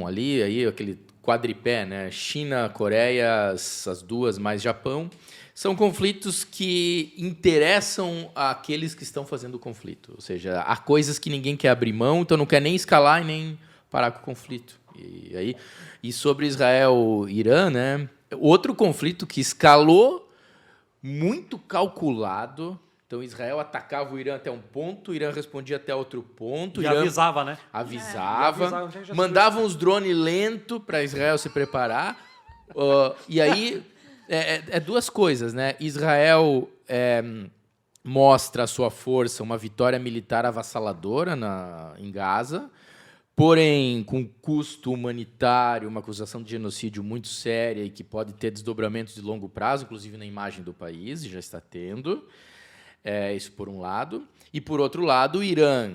Speaker 1: Ali aquele quadripé, né? China, Coreia, as duas, mais Japão. São conflitos que interessam àqueles que estão fazendo o conflito. Ou seja, há coisas que ninguém quer abrir mão, então não quer nem escalar e nem parar com o conflito. E sobre Israel e Irã, né? Outro conflito que escalou muito calculado. Então, Israel atacava o Irã até um ponto, o Irã respondia até outro ponto.
Speaker 3: E
Speaker 1: Irã
Speaker 3: avisava, né?
Speaker 1: Avisava. Mandavam uns drones lentos para Israel se preparar. E aí... duas coisas, né? Israel mostra a sua força, uma vitória militar avassaladora em Gaza, porém com custo humanitário, uma acusação de genocídio muito séria e que pode ter desdobramentos de longo prazo, inclusive na imagem do país, e já está tendo. Isso por um lado. E por outro lado, o Irã,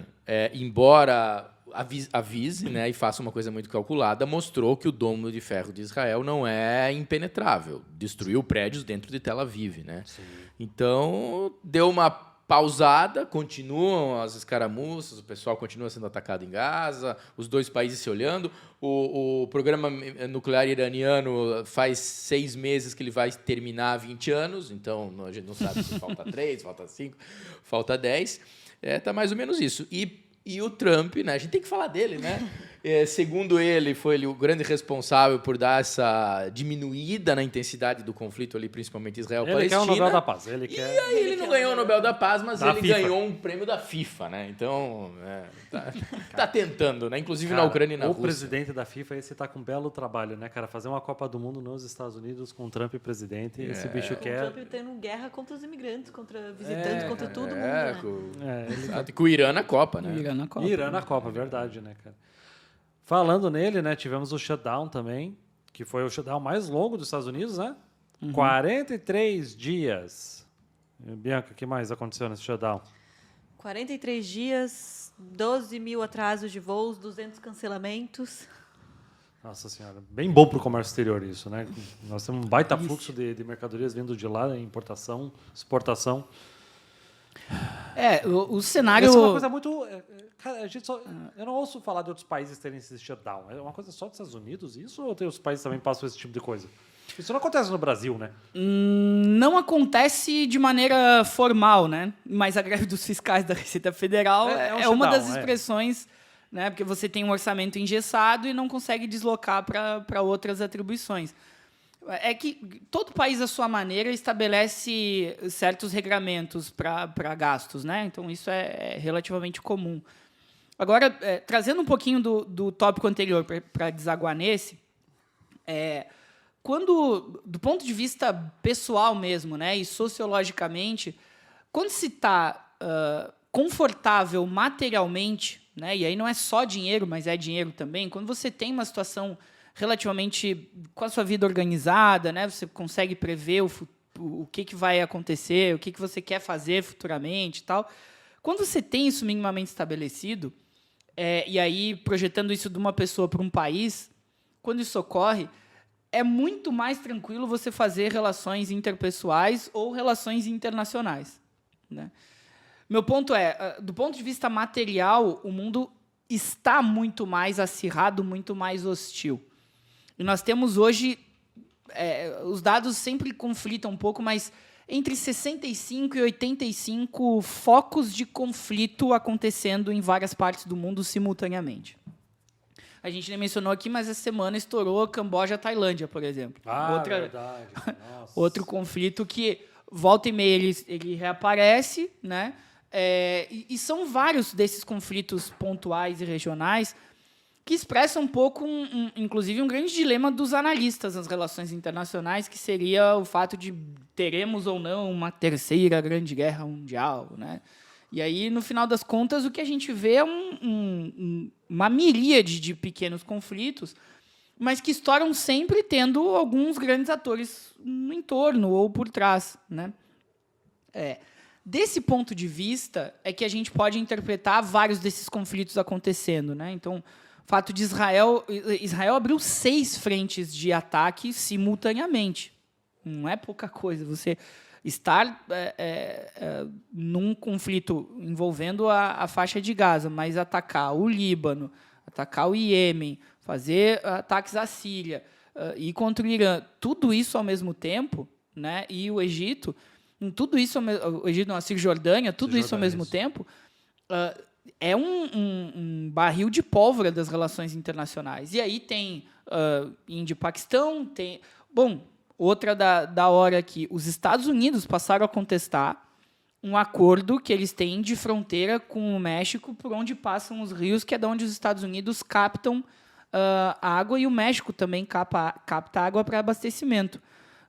Speaker 1: embora avise, né, e faça uma coisa muito calculada, mostrou que o domo de ferro de Israel não é impenetrável. Destruiu prédios dentro de Tel Aviv, né? Então, deu uma pausada, continuam as escaramuças, o pessoal continua sendo atacado em Gaza, os dois países se olhando. O programa nuclear iraniano faz 6 meses que ele vai terminar há 20 anos, então a gente não sabe se falta 3, falta 5, falta 10. Tá mais ou menos isso. E o Trump, né? A gente tem que falar dele, né? Segundo ele, foi ele o grande responsável por dar essa diminuída na intensidade do conflito ali, principalmente
Speaker 3: Ele
Speaker 1: Israel-Palestina.
Speaker 3: quer o Nobel da Paz.
Speaker 1: E aí ele não ganhou o Nobel da Paz, mas
Speaker 3: Da
Speaker 1: ele
Speaker 3: FIFA.
Speaker 1: ganhou um prêmio da FIFA, né? Então, tá tentando, né? Inclusive
Speaker 3: Cara,
Speaker 1: na Ucrânia e na
Speaker 3: o
Speaker 1: Rússia.
Speaker 3: presidente da FIFA, esse tá com um belo trabalho, né, cara? Fazer uma Copa do Mundo nos Estados Unidos com o Trump presidente. Esse bicho
Speaker 4: O
Speaker 3: quer...
Speaker 4: Trump tendo guerra contra os imigrantes, contra visitantes, contra todo mundo, né?
Speaker 1: Com o Irã na Copa, né?
Speaker 2: Irã na Copa.
Speaker 3: Irã na Copa, verdade, né, cara? Falando nele, né, tivemos o shutdown também, que foi o shutdown mais longo dos Estados Unidos, né? 43 dias. Bianca, o que mais aconteceu nesse shutdown?
Speaker 4: 43 dias, 12 mil atrasos de voos, 200 cancelamentos.
Speaker 3: Nossa senhora, bem bom para o comércio exterior isso, né? Nós temos um baita fluxo de mercadorias vindo de lá, importação, exportação.
Speaker 2: O cenário...
Speaker 3: Essa é uma coisa muito... Cara, eu não ouço falar de outros países terem esse shutdown. É uma coisa só dos Estados Unidos isso, ou tem outros países que também passam esse tipo de coisa? Isso não acontece no Brasil, né?
Speaker 2: Não acontece de maneira formal, né? Mas a greve dos fiscais da Receita Federal
Speaker 3: É um
Speaker 2: uma das
Speaker 3: shutdown,
Speaker 2: expressões, né? Porque você tem um orçamento engessado e não consegue deslocar para outras atribuições. É que todo país, à sua maneira, estabelece certos regramentos para gastos, né? Então, isso é relativamente comum. Agora, trazendo um pouquinho do tópico anterior para desaguar nesse, quando, do ponto de vista pessoal mesmo, né, e sociologicamente, quando se está confortável materialmente, né, e aí não é só dinheiro, mas é dinheiro também, quando você tem uma situação relativamente com a sua vida organizada, né, você consegue prever o que vai acontecer, o que você quer fazer futuramente e tal. Quando você tem isso minimamente estabelecido, e aí projetando isso de uma pessoa para um país, quando isso ocorre, é muito mais tranquilo você fazer relações interpessoais ou relações internacionais, né? Meu ponto do ponto de vista material, o mundo está muito mais acirrado, muito mais hostil. E nós temos hoje, os dados sempre conflitam um pouco, mas entre 65 e 85 focos de conflito acontecendo em várias partes do mundo simultaneamente. A gente nem mencionou aqui, mas essa semana estourou Camboja, Tailândia, por exemplo.
Speaker 3: Verdade. Nossa.
Speaker 2: Outro conflito que, volta e meia, ele reaparece, né? E são vários desses conflitos pontuais e regionais que expressam um pouco, inclusive, um grande dilema dos analistas nas relações internacionais, que seria o fato de teremos ou não uma terceira grande guerra mundial, né? E aí, no final das contas, o que a gente vê é uma miríade de pequenos conflitos, mas que estouram sempre tendo alguns grandes atores no entorno ou por trás, né? Desse ponto de vista, é que a gente pode interpretar vários desses conflitos acontecendo, né? Então, o fato de Israel abriu 6 frentes de ataque simultaneamente. Não é pouca coisa. Você estar num conflito envolvendo a faixa de Gaza, mas atacar o Líbano, atacar o Iêmen, fazer ataques à Síria, ir contra o Irã, tudo isso ao mesmo tempo, né? E o Egito, tudo isso, o Egito não, a Cisjordânia, tudo isso ao mesmo tempo, é um barril de pólvora das relações internacionais. E aí tem Índia e Paquistão, tem... Bom, outra da hora aqui, os Estados Unidos passaram a contestar um acordo que eles têm de fronteira com o México, por onde passam os rios, que é de onde os Estados Unidos captam água, e o México também capta água para abastecimento.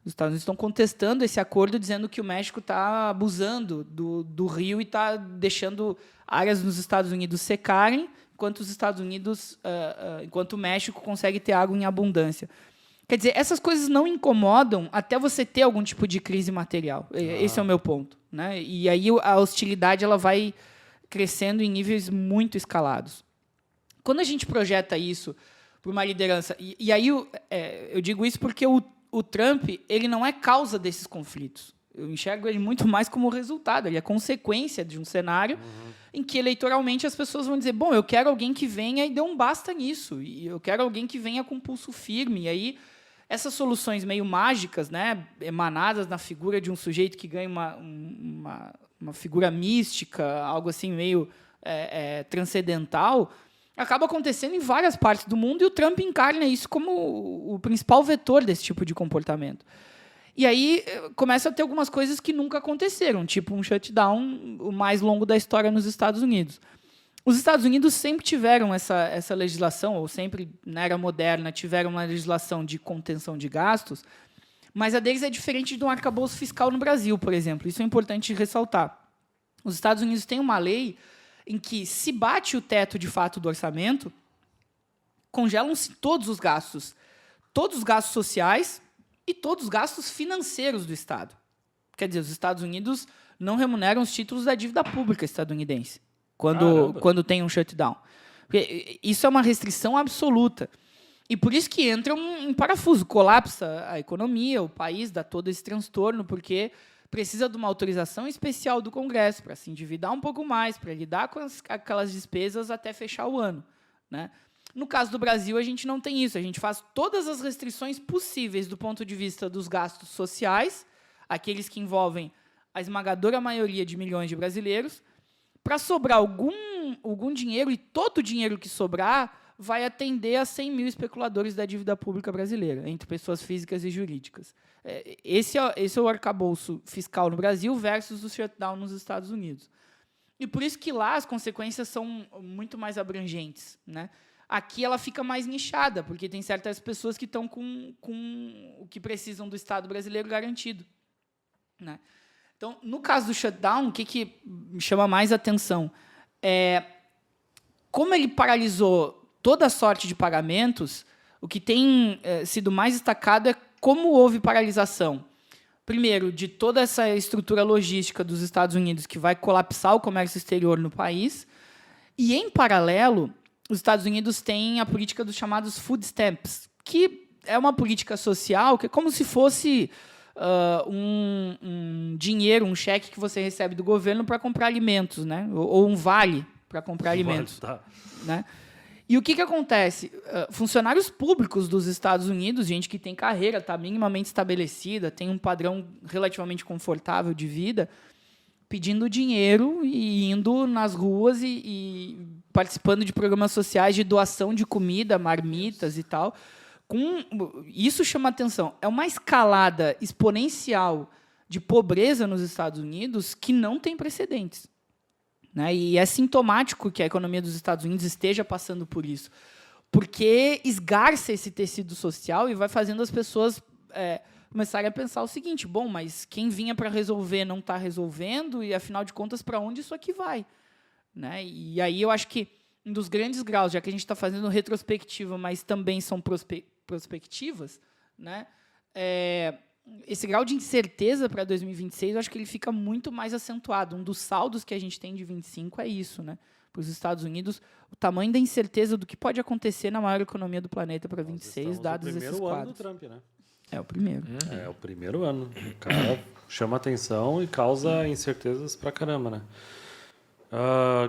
Speaker 2: Os Estados Unidos estão contestando esse acordo, dizendo que o México está abusando do rio e está deixando áreas nos Estados Unidos secarem, enquanto o México consegue ter água em abundância. Quer dizer, essas coisas não incomodam até você ter algum tipo de crise material. Esse é o meu ponto, né? E aí a hostilidade ela vai crescendo em níveis muito escalados. Quando a gente projeta isso para uma liderança... E aí eu digo isso porque o Trump ele não é causa desses conflitos. Eu enxergo ele muito mais como resultado. Ele é consequência de um cenário em que, eleitoralmente, as pessoas vão dizer, bom, eu quero alguém que venha e dê um basta nisso. E eu quero alguém que venha com pulso firme. E aí, essas soluções meio mágicas, né, emanadas na figura de um sujeito que ganha uma figura mística, algo assim meio transcendental, acaba acontecendo em várias partes do mundo e o Trump encarna isso como o principal vetor desse tipo de comportamento. E aí começa a ter algumas coisas que nunca aconteceram, tipo um shutdown o mais longo da história nos Estados Unidos. Os Estados Unidos sempre tiveram essa legislação, ou sempre, na era moderna, tiveram uma legislação de contenção de gastos, mas a deles é diferente de um arcabouço fiscal no Brasil, por exemplo. Isso é importante ressaltar. Os Estados Unidos têm uma lei em que, se bate o teto de fato do orçamento, congelam-se todos os gastos sociais e todos os gastos financeiros do Estado. Quer dizer, os Estados Unidos não remuneram os títulos da dívida pública estadunidense quando tem um shutdown. Porque isso é uma restrição absoluta. E por isso que entra um parafuso, colapsa a economia, o país dá todo esse transtorno, porque precisa de uma autorização especial do Congresso para se endividar um pouco mais, para lidar com aquelas despesas até fechar o ano, né? No caso do Brasil, a gente não tem isso. A gente faz todas as restrições possíveis do ponto de vista dos gastos sociais, aqueles que envolvem a esmagadora maioria de milhões de brasileiros, para sobrar algum dinheiro, e todo o dinheiro que sobrar vai atender a 100 mil especuladores da dívida pública brasileira, entre pessoas físicas e jurídicas. Esse é o arcabouço fiscal no Brasil versus o shutdown nos Estados Unidos. E por isso que lá as consequências são muito mais abrangentes, né? Aqui ela fica mais nichada, porque tem certas pessoas que estão com o que precisam do Estado brasileiro garantido, né? Então, no caso do shutdown, o que me chama mais atenção é como ele paralisou toda a sorte de pagamentos. O que tem sido mais destacado é como houve paralisação, primeiro, de toda essa estrutura logística dos Estados Unidos, que vai colapsar o comércio exterior no país, e, em paralelo, os Estados Unidos têm a política dos chamados food stamps, que é uma política social que é como se fosse um dinheiro, um cheque que você recebe do governo para comprar alimentos, né? Ou um vale para comprar alimentos.
Speaker 3: Tá.
Speaker 2: Né? E o que acontece? Funcionários públicos dos Estados Unidos, gente que tem carreira, está minimamente estabelecida, tem um padrão relativamente confortável de vida, pedindo dinheiro e indo nas ruas e participando de programas sociais de doação de comida, marmitas e tal. Isso chama atenção. É uma escalada exponencial de pobreza nos Estados Unidos que não tem precedentes, né? E é sintomático que a economia dos Estados Unidos esteja passando por isso, porque esgarça esse tecido social e vai fazendo as pessoas começarem a pensar o seguinte: bom, mas quem vinha para resolver não está resolvendo, e, afinal de contas, para onde isso aqui vai? Né? E aí eu acho que um dos grandes graus, já que a gente está fazendo retrospectiva, mas também são prospectivas, né? Esse grau de incerteza para 2026, eu acho que ele fica muito mais acentuado. Um dos saldos que a gente tem de 25 é isso, né? Para os Estados Unidos, o tamanho da incerteza do que pode acontecer na maior economia do planeta para 26, dados esses quadros.
Speaker 3: É o primeiro ano do Trump, né?
Speaker 2: É o primeiro.
Speaker 3: É o primeiro ano. O cara chama atenção e causa incertezas pra caramba, né?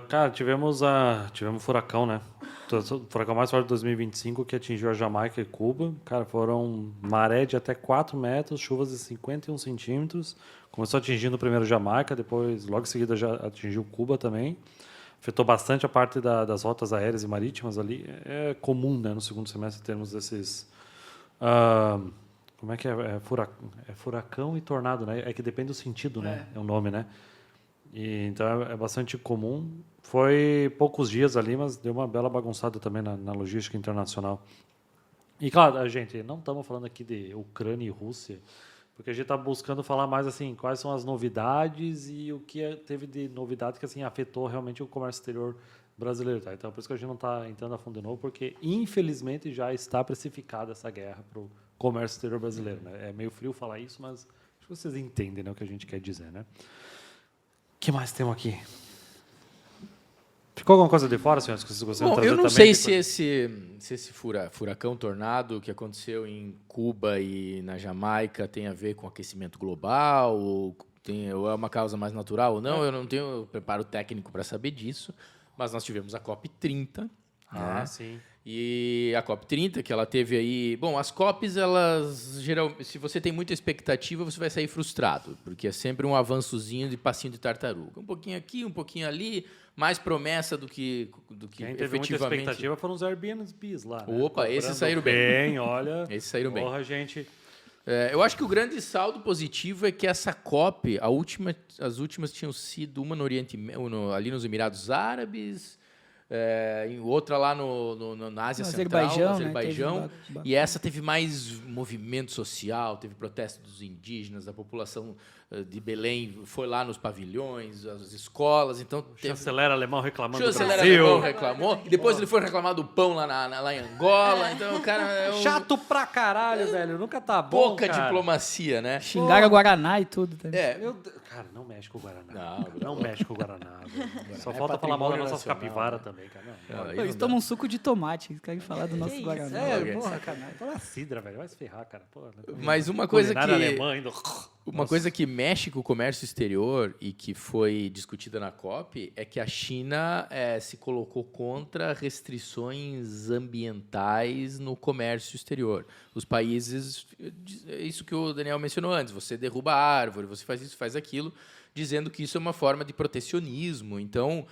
Speaker 3: Cara, tivemos o furacão, né? O furacão mais forte de 2025, que atingiu a Jamaica e Cuba. Cara, foram maré de até 4 metros, chuvas de 51 centímetros. Começou atingindo primeiro Jamaica, depois, logo em seguida, já atingiu Cuba também. Afetou bastante a parte das rotas aéreas e marítimas ali. É comum, né, no segundo semestre, termos esses... como é que é? Furacão e tornado, né? É que depende do sentido, né? É o nome, né? E, então é bastante comum. Foi poucos dias ali, mas deu uma bela bagunçada também na logística internacional. E claro, gente, não estamos falando aqui de Ucrânia e Rússia, porque a gente está buscando falar mais assim, quais são as novidades e o que teve de novidade que assim afetou realmente o comércio exterior brasileiro, tá? Então por isso que a gente não está entrando a fundo de novo, porque infelizmente já está precificada essa guerra para o comércio exterior brasileiro, né? É meio frio falar isso, mas acho que vocês entendem, né, o que a gente quer dizer, né? O que mais temos aqui? Ficou alguma coisa de fora, senhores, que vocês gostariam de trazer
Speaker 1: eu não
Speaker 3: também?
Speaker 1: sei se esse furacão tornado que aconteceu em Cuba e na Jamaica tem a ver com aquecimento global, ou é uma causa mais natural ou não. Eu não tenho preparo técnico para saber disso, mas nós tivemos a COP30, né?
Speaker 3: Sim.
Speaker 1: E a COP30, que ela teve aí... Bom, as COPs, elas geralmente... Se você tem muita expectativa, você vai sair frustrado, porque é sempre um avançozinho de passinho de tartaruga. Um pouquinho aqui, um pouquinho ali, mais promessa do que
Speaker 3: Quem teve muita
Speaker 1: efetivamente...
Speaker 3: expectativa foram os Airbnbs lá. Né?
Speaker 1: Opa,
Speaker 3: Cobrando
Speaker 1: esses saíram bem.
Speaker 3: Olha,
Speaker 1: Esses saíram bem.
Speaker 3: porra, gente.
Speaker 1: Eu acho que o grande saldo positivo é que essa COP, as últimas tinham sido uma no Oriente, ali nos Emirados Árabes, em outra lá na Ásia
Speaker 2: No
Speaker 1: Central,
Speaker 2: Azerbaijão,
Speaker 1: no
Speaker 2: né?
Speaker 1: Azerbaijão, e essa teve mais movimento social, teve protesto dos indígenas, da população de Belém foi lá nos pavilhões, as escolas, então
Speaker 3: O chanceler alemão reclamando
Speaker 1: o
Speaker 3: do
Speaker 1: chanceler
Speaker 3: Brasil.
Speaker 1: alemão reclamou, e depois ele foi reclamar do pão lá em Angola, então o cara é
Speaker 3: Chato pra caralho, velho. Nunca tá bom,
Speaker 1: pouca
Speaker 3: cara.
Speaker 1: diplomacia, né?
Speaker 2: Xingaram Guaraná e tudo também.
Speaker 3: Cara, não mexe com o Guaraná.
Speaker 1: Não,
Speaker 3: Não mexe com o Guaraná. Velho. Só
Speaker 1: é
Speaker 3: falta falar mal das
Speaker 1: patrimônio
Speaker 3: nossas
Speaker 1: nacional,
Speaker 3: capivaras
Speaker 1: né?
Speaker 3: também, cara.
Speaker 1: Não, aí
Speaker 2: Pô, eles tomam suco de tomate, eles querem falar do nosso
Speaker 4: isso?
Speaker 2: Guaraná.
Speaker 3: Porra, cara. Toma cidra, velho. Vai se ferrar, cara. Porra,
Speaker 1: Mas uma coisa
Speaker 3: culinária
Speaker 1: que...
Speaker 3: alemã ainda.
Speaker 1: Uma coisa que mexe com o comércio exterior e que foi discutida na COP é que a China se colocou contra restrições ambientais no comércio exterior. Os países, isso que o Daniel mencionou antes, você derruba a árvore, você faz isso, faz aquilo, dizendo que isso é uma forma de protecionismo. Então,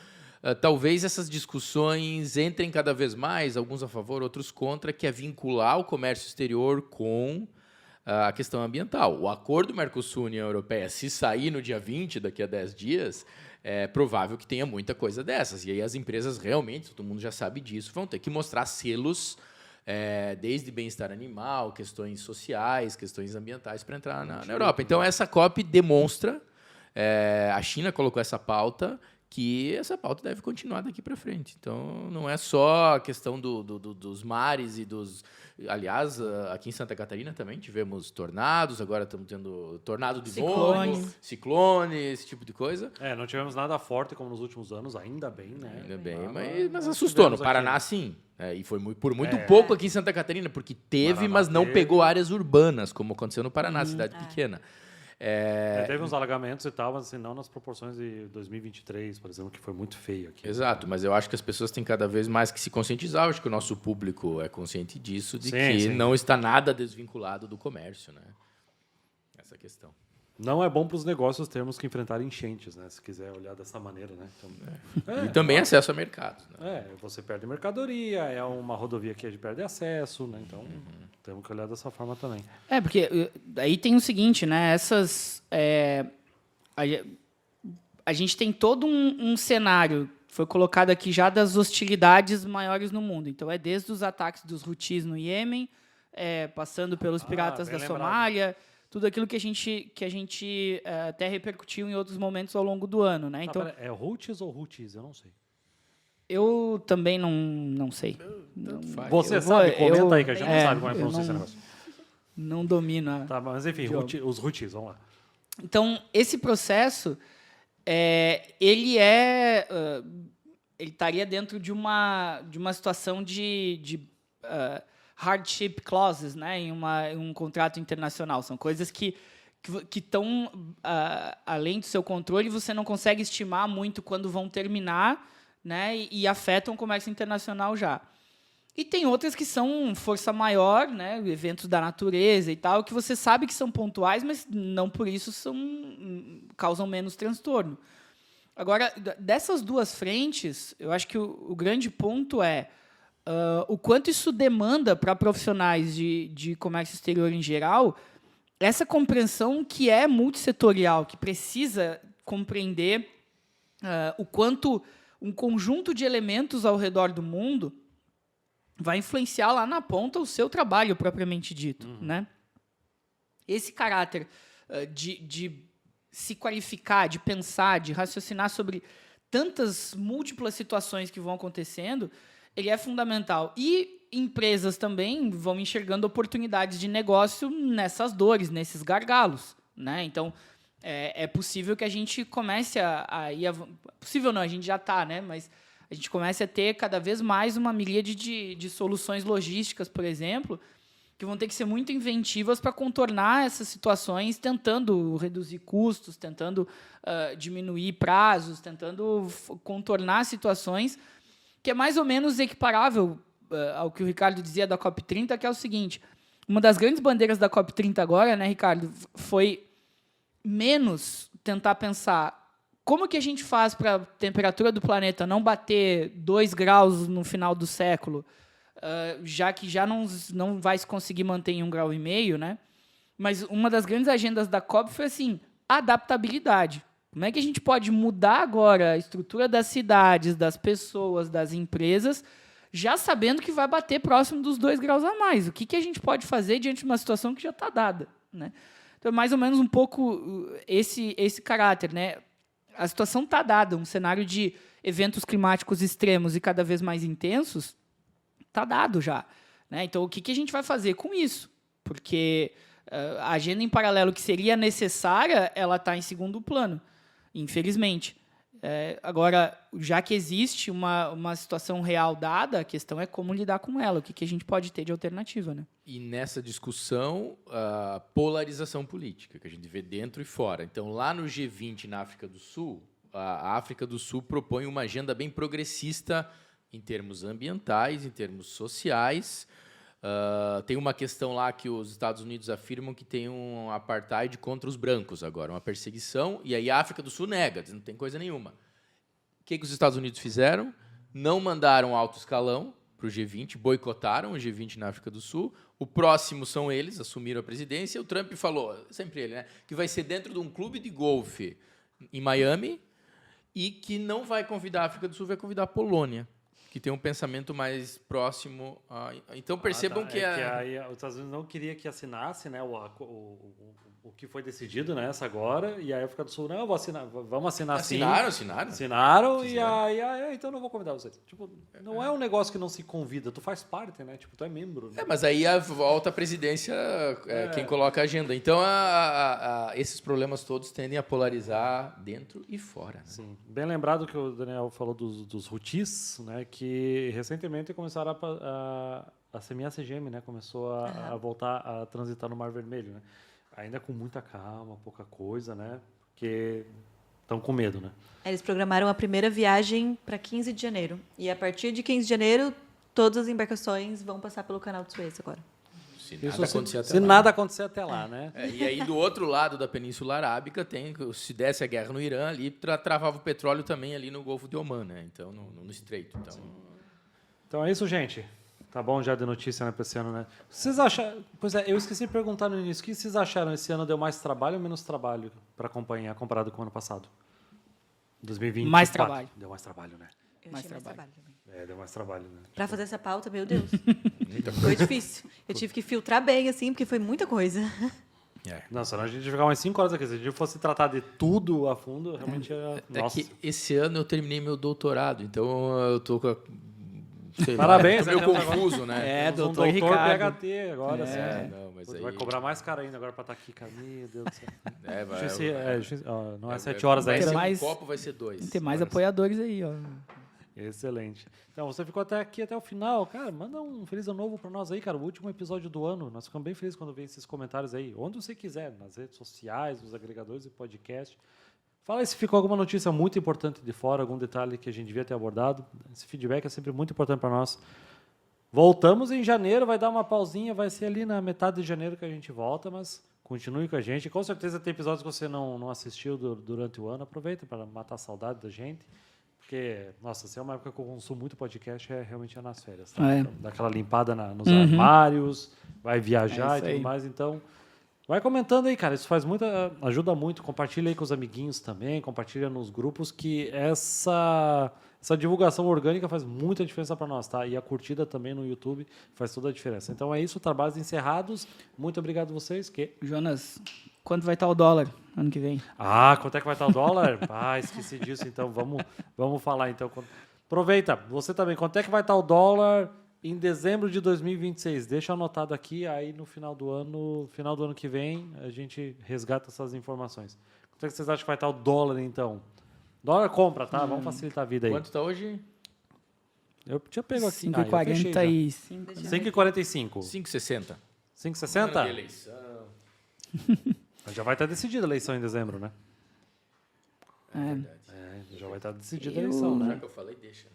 Speaker 1: talvez essas discussões entrem cada vez mais, alguns a favor, outros contra, que é vincular o comércio exterior com a questão ambiental. O acordo Mercosul-União Europeia, se sair no dia 20, daqui a 10 dias, é provável que tenha muita coisa dessas. E aí as empresas realmente, todo mundo já sabe disso, vão ter que mostrar selos, desde bem-estar animal, questões sociais, questões ambientais, para entrar na Europa. Então, essa COP demonstra, a China colocou essa pauta, que essa pauta deve continuar daqui para frente. Então, não é só a questão dos mares e dos... Aliás, aqui em Santa Catarina também tivemos tornados, agora estamos tendo tornado de novo, ciclone, esse tipo de coisa.
Speaker 3: Não tivemos nada forte como nos últimos anos, ainda bem, né?
Speaker 1: Ainda bem, mas assustou. No Paraná, sim. E foi por muito pouco aqui em Santa Catarina, porque teve,
Speaker 3: Paraná
Speaker 1: mas não
Speaker 3: teve.
Speaker 1: pegou áreas urbanas, como aconteceu no Paraná, cidade pequena.
Speaker 3: Teve uns alagamentos e tal, mas assim, não nas proporções de 2023, por exemplo, que foi muito feio aqui.
Speaker 1: Exato, mas eu acho que as pessoas têm cada vez mais que se conscientizar. Eu acho que o nosso público é consciente disso, de que não está nada desvinculado do comércio, né? Essa questão.
Speaker 3: Não é bom para os negócios termos que enfrentar enchentes, né? Se quiser olhar dessa maneira, né? Então,
Speaker 1: E também acesso a mercados. Né?
Speaker 3: Você perde mercadoria, é uma rodovia que a gente perde acesso, né? Então, temos que olhar dessa forma também.
Speaker 2: Porque aí tem o seguinte, né? A gente tem todo um cenário, foi colocado aqui já, das hostilidades maiores no mundo. Então, desde os ataques dos Houthis no Iêmen, passando pelos piratas da Somália, tudo aquilo que a gente até repercutiu em outros momentos ao longo do ano, né? Então,
Speaker 3: É Houthis ou Houthis? Eu não sei.
Speaker 2: eu também não sei.
Speaker 1: Faz.
Speaker 3: Você sabe? Comenta aí, que a gente não sabe como é que
Speaker 2: eu
Speaker 3: pronuncia esse negócio.
Speaker 2: Não domino
Speaker 3: Tá, mas enfim, os Houthis, vamos lá.
Speaker 2: Então, esse processo, ele estaria dentro de uma situação de hardship clauses, né, em um contrato internacional. São coisas que estão além do seu controle, você não consegue estimar muito quando vão terminar, né, e afetam o comércio internacional já. E tem outras que são força maior, né, eventos da natureza e tal, que você sabe que são pontuais, mas não por isso causam menos transtorno. Agora, dessas duas frentes, eu acho que o grande ponto é o quanto isso demanda para profissionais de comércio exterior em geral essa compreensão que é multissetorial, que precisa compreender o quanto um conjunto de elementos ao redor do mundo vai influenciar lá na ponta o seu trabalho propriamente dito, né? Esse caráter de se qualificar, de pensar, de raciocinar sobre tantas múltiplas situações que vão acontecendo, ele é fundamental. E empresas também vão enxergando oportunidades de negócio nessas dores, nesses gargalos, né? Então, é possível que a gente comece possível não, a gente já está, né? Mas a gente comece a ter cada vez mais uma miríade de soluções logísticas, por exemplo, que vão ter que ser muito inventivas para contornar essas situações, tentando reduzir custos, tentando diminuir prazos, tentando contornar situações que é mais ou menos equiparável ao que o Ricardo dizia da COP30, que é o seguinte, uma das grandes bandeiras da COP30 agora, né, Ricardo, foi menos tentar pensar como que a gente faz para a temperatura do planeta não bater 2 graus no final do século, já que já não vai se conseguir manter em 1,5 grau, né? Mas uma das grandes agendas da COP foi assim, adaptabilidade. Como é que a gente pode mudar agora a estrutura das cidades, das pessoas, das empresas, já sabendo que vai bater próximo dos 2 graus a mais? O que a gente pode fazer diante de uma situação que já está dada, né? Então, é mais ou menos um pouco esse caráter, né? A situação está dada, um cenário de eventos climáticos extremos e cada vez mais intensos está dado já, né? Então, o que a gente vai fazer com isso? Porque a agenda em paralelo que seria necessária, ela está em segundo plano, infelizmente. Agora, já que existe uma situação real dada, a questão é como lidar com ela, o que a gente pode ter de alternativa, né?
Speaker 1: E nessa discussão, a polarização política, que a gente vê dentro e fora. Então, lá no G20, na África do Sul, a África do Sul propõe uma agenda bem progressista em termos ambientais, em termos sociais. Tem uma questão lá que os Estados Unidos afirmam que tem um apartheid contra os brancos agora, uma perseguição, e aí a África do Sul nega, diz, não tem coisa nenhuma. O que os Estados Unidos fizeram? Não mandaram alto escalão para o G20, boicotaram o G20 na África do Sul. O próximo são eles, assumiram a presidência. O Trump falou, sempre ele, né, que vai ser dentro de um clube de golfe em Miami e que não vai convidar a África do Sul, vai convidar a Polônia, que tem um pensamento mais próximo. Então, percebam que
Speaker 3: aí, os Estados Unidos não queria que assinasse, né, o que foi decidido nessa agora, e aí a África do Sul, não, vamos assinar sim. Assinaram, e aí, então não vou convidar vocês. Tipo, não é um negócio que não se convida, tu faz parte, né? Tipo, tu é membro. Né?
Speaker 1: Mas aí volta a presidência, quem coloca a agenda. Então, esses problemas todos tendem a polarizar dentro e fora. Né?
Speaker 3: Sim. Bem lembrado que o Daniel falou dos Houthis, né, que recentemente começaram a semear CGM, né? Começou a voltar a transitar no Mar Vermelho, né? Ainda com muita calma, pouca coisa, né? Porque estão com medo, né?
Speaker 4: Eles programaram a primeira viagem para 15 de janeiro. E a partir de 15 de janeiro, todas as embarcações vão passar pelo Canal de Suez agora.
Speaker 1: Se
Speaker 3: nada acontecer até lá, né?
Speaker 1: E aí, do outro lado da Península Arábica, se desse a guerra no Irã, ali travava o petróleo também ali no Golfo de Omã, né? Então, no Estreito.
Speaker 3: Então é isso, gente. Tá bom já de notícia, né, para esse ano, né? Vocês acharam... Pois é, eu esqueci de perguntar no início. O que vocês acharam? Esse ano deu mais trabalho ou menos trabalho para acompanhar comparado com o ano passado? 2020.
Speaker 2: Mais trabalho.
Speaker 3: Deu mais trabalho, né?
Speaker 4: Eu achei mais trabalho também.
Speaker 3: Deu mais trabalho, né?
Speaker 4: Para fazer essa pauta, meu Deus. Foi difícil. Eu tive que filtrar bem, assim, porque foi muita coisa.
Speaker 3: Não, senão a gente ia ficar umas 5 horas aqui. Se a gente fosse tratar de tudo a fundo, realmente ia...
Speaker 1: Nossa. É que esse ano eu terminei meu doutorado, então eu tô com a...
Speaker 3: Parabéns,
Speaker 1: meio confuso, né?
Speaker 3: Doutor
Speaker 2: Ricardo.
Speaker 3: PhD agora, sim.
Speaker 1: Não, mas
Speaker 3: vai cobrar mais caro ainda agora para estar aqui, cara. Meu Deus do céu. Não é 7 horas aí.
Speaker 1: Um copo vai ser 2.
Speaker 2: Tem mais apoiadores aí, ó.
Speaker 3: Excelente. Então, você ficou até o final. Cara, manda um feliz ano novo para nós aí, cara. O último episódio do ano. Nós ficamos bem felizes quando vem esses comentários aí. Onde você quiser, nas redes sociais, nos agregadores de podcast. Fala aí se ficou alguma notícia muito importante de fora, algum detalhe que a gente devia ter abordado. Esse feedback é sempre muito importante para nós. Voltamos em janeiro, vai dar uma pausinha, vai ser ali na metade de janeiro que a gente volta, mas continue com a gente. Com certeza tem episódios que você não assistiu durante o ano. Aproveita para matar a saudade da gente. Porque, nossa, se é uma época que eu consumo muito podcast, realmente é nas férias. Tá? Então, dá aquela limpada nos armários, vai viajar e tudo mais. Então, vai comentando aí, cara. Isso ajuda muito. Compartilha aí com os amiguinhos também. Compartilha nos grupos que essa divulgação orgânica faz muita diferença para nós, tá? E a curtida também no YouTube faz toda a diferença. Então é isso, trabalhos encerrados. Muito obrigado a vocês.
Speaker 2: Jonas, quanto vai estar o dólar ano que vem?
Speaker 3: Quanto é que vai estar o dólar? Esqueci disso. Então vamos falar. Então, aproveita. Você também. Quanto é que vai estar o dólar em dezembro de 2026? Deixa anotado aqui. Aí no final do ano que vem, a gente resgata essas informações. Quanto é que vocês acham que vai estar o dólar, então? Dólar compra, tá? Vamos facilitar a vida aí.
Speaker 1: Quanto está hoje?
Speaker 3: Eu tinha pego aqui.
Speaker 2: 5,45.
Speaker 3: 5,45.
Speaker 1: 5,60.
Speaker 3: 5,60?
Speaker 1: Eleição.
Speaker 3: Já vai estar decidida a eleição em dezembro, né?
Speaker 1: Verdade.
Speaker 3: Já vai estar decidida a eleição, né?
Speaker 1: Já que eu falei, deixa.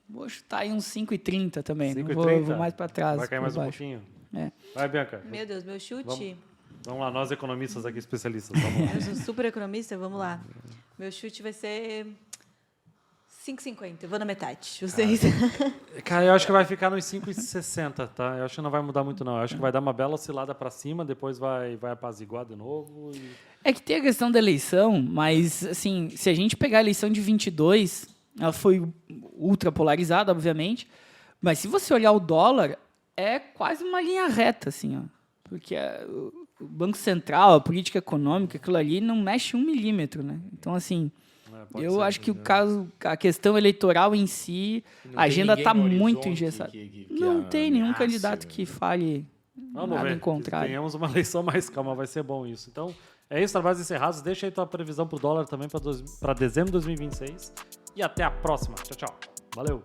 Speaker 2: Vou chutar aí uns 5,30 também. Não
Speaker 3: 5,30?
Speaker 2: vou mais para trás.
Speaker 3: Vai cair
Speaker 2: por
Speaker 3: mais um
Speaker 2: baixo.
Speaker 3: pouquinho?
Speaker 2: É.
Speaker 3: Vai, Bianca.
Speaker 4: Meu Deus, meu chute.
Speaker 3: Vamos lá, nós economistas aqui, especialistas. Vamos lá.
Speaker 4: Eu sou super economista, vamos lá. Meu chute vai ser 5,50. Eu vou na metade. Vocês.
Speaker 3: Cara, eu acho que vai ficar nos 5,60, tá? Eu acho que não vai mudar muito, não. Eu acho que vai dar uma bela oscilada para cima, depois vai apaziguar de novo.
Speaker 2: É que tem a questão da eleição, mas, assim, se a gente pegar a eleição de 22, ela foi ultra polarizada, obviamente, mas se você olhar o dólar, é quase uma linha reta, assim, ó. Porque o Banco Central, a política econômica, aquilo ali não mexe 1 milímetro, né? Então, assim, eu acho que a questão eleitoral em si, a agenda está muito engessada. Não tem nenhum candidato que fale nada em contrário.
Speaker 3: Tenhamos uma eleição mais calma, vai ser bom isso. Então, é isso, trabalhos encerrados. Deixa aí tua previsão para o dólar também para dezembro de 2026. E até a próxima. Tchau, tchau. Valeu.